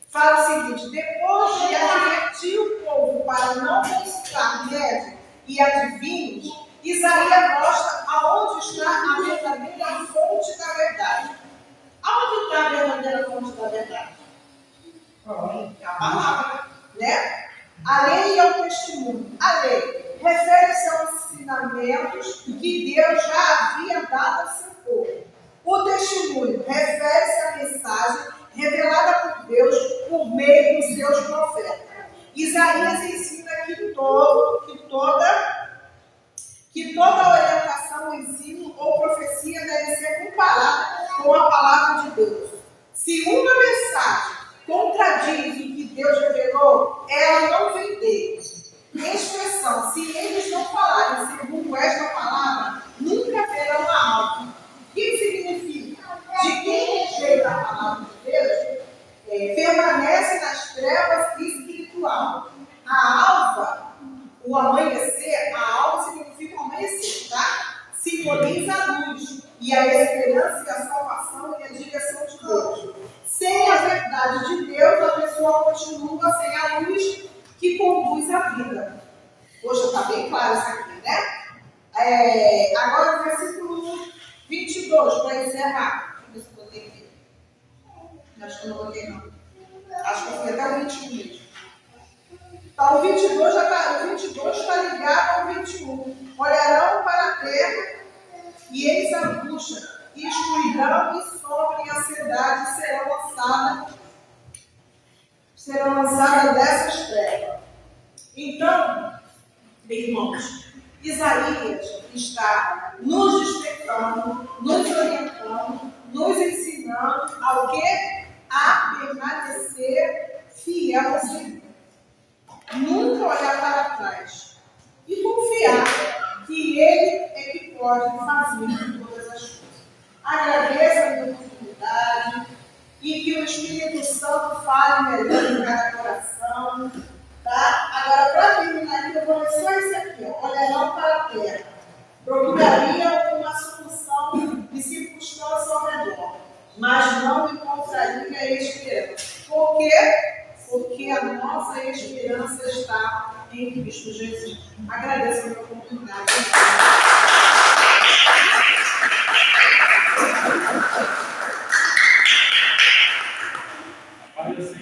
fala o seguinte: depois de advertir o povo para não consultar médicos e adivinhos, Isaías mostra aonde está a verdadeira fonte da verdade. Aonde está a verdadeira fonte da verdade? É a palavra, né? A lei é o testemunho. A lei refere-se aos ensinamentos que Deus já havia dado ao seu povo. O testemunho refere-se à mensagem revelada por Deus por meio dos seus profetas. Isaías ensina que toda orientação, ensino ou profecia deve ser comparada com a palavra de Deus. Se uma mensagem contradiz o que Deus revelou, ela não vem dele. Em expressão, se eles não falarem segundo esta palavra, nunca verão a alma. O que significa? De quem rejeita a palavra de Deus, permanece nas trevas espiritual. A alva, o amanhecer, a alva significa amanhecer, tá? Simboliza a luz e a esperança e a salvação e a direção de Deus. Sem a verdade de Deus, a pessoa continua sem a luz que conduz a vida. Hoje está bem claro isso aqui, né? Agora o versículo 22, para encerrar. Deixa eu ver se eu botei aqui. Acho que eu não botei, não. Acho que eu fui até o 21 mesmo. Então, o 22 está ligado ao 21. Olharão para a terra e eis a angústia, e escuridão e sombra e ansiedade serão lançadas dessas trevas. Então, irmãos, Isaías está nos despertando, nos orientando, nos ensinando ao quê? A permanecer fiel ao Senhor. Nunca olhar para trás e confiar que Ele é que pode fazer todas as coisas. Agradeça a oportunidade e que o Espírito Santo fale melhor em cada coração. Tá? Agora, para terminar aqui, eu vou ler só isso aqui. Olharão para a terra. Procuraria uma solução de circunstância ao redor, mas não encontraria a esperança. Por quê? Porque a nossa esperança está em Cristo Jesus. Agradeço a minha oportunidade.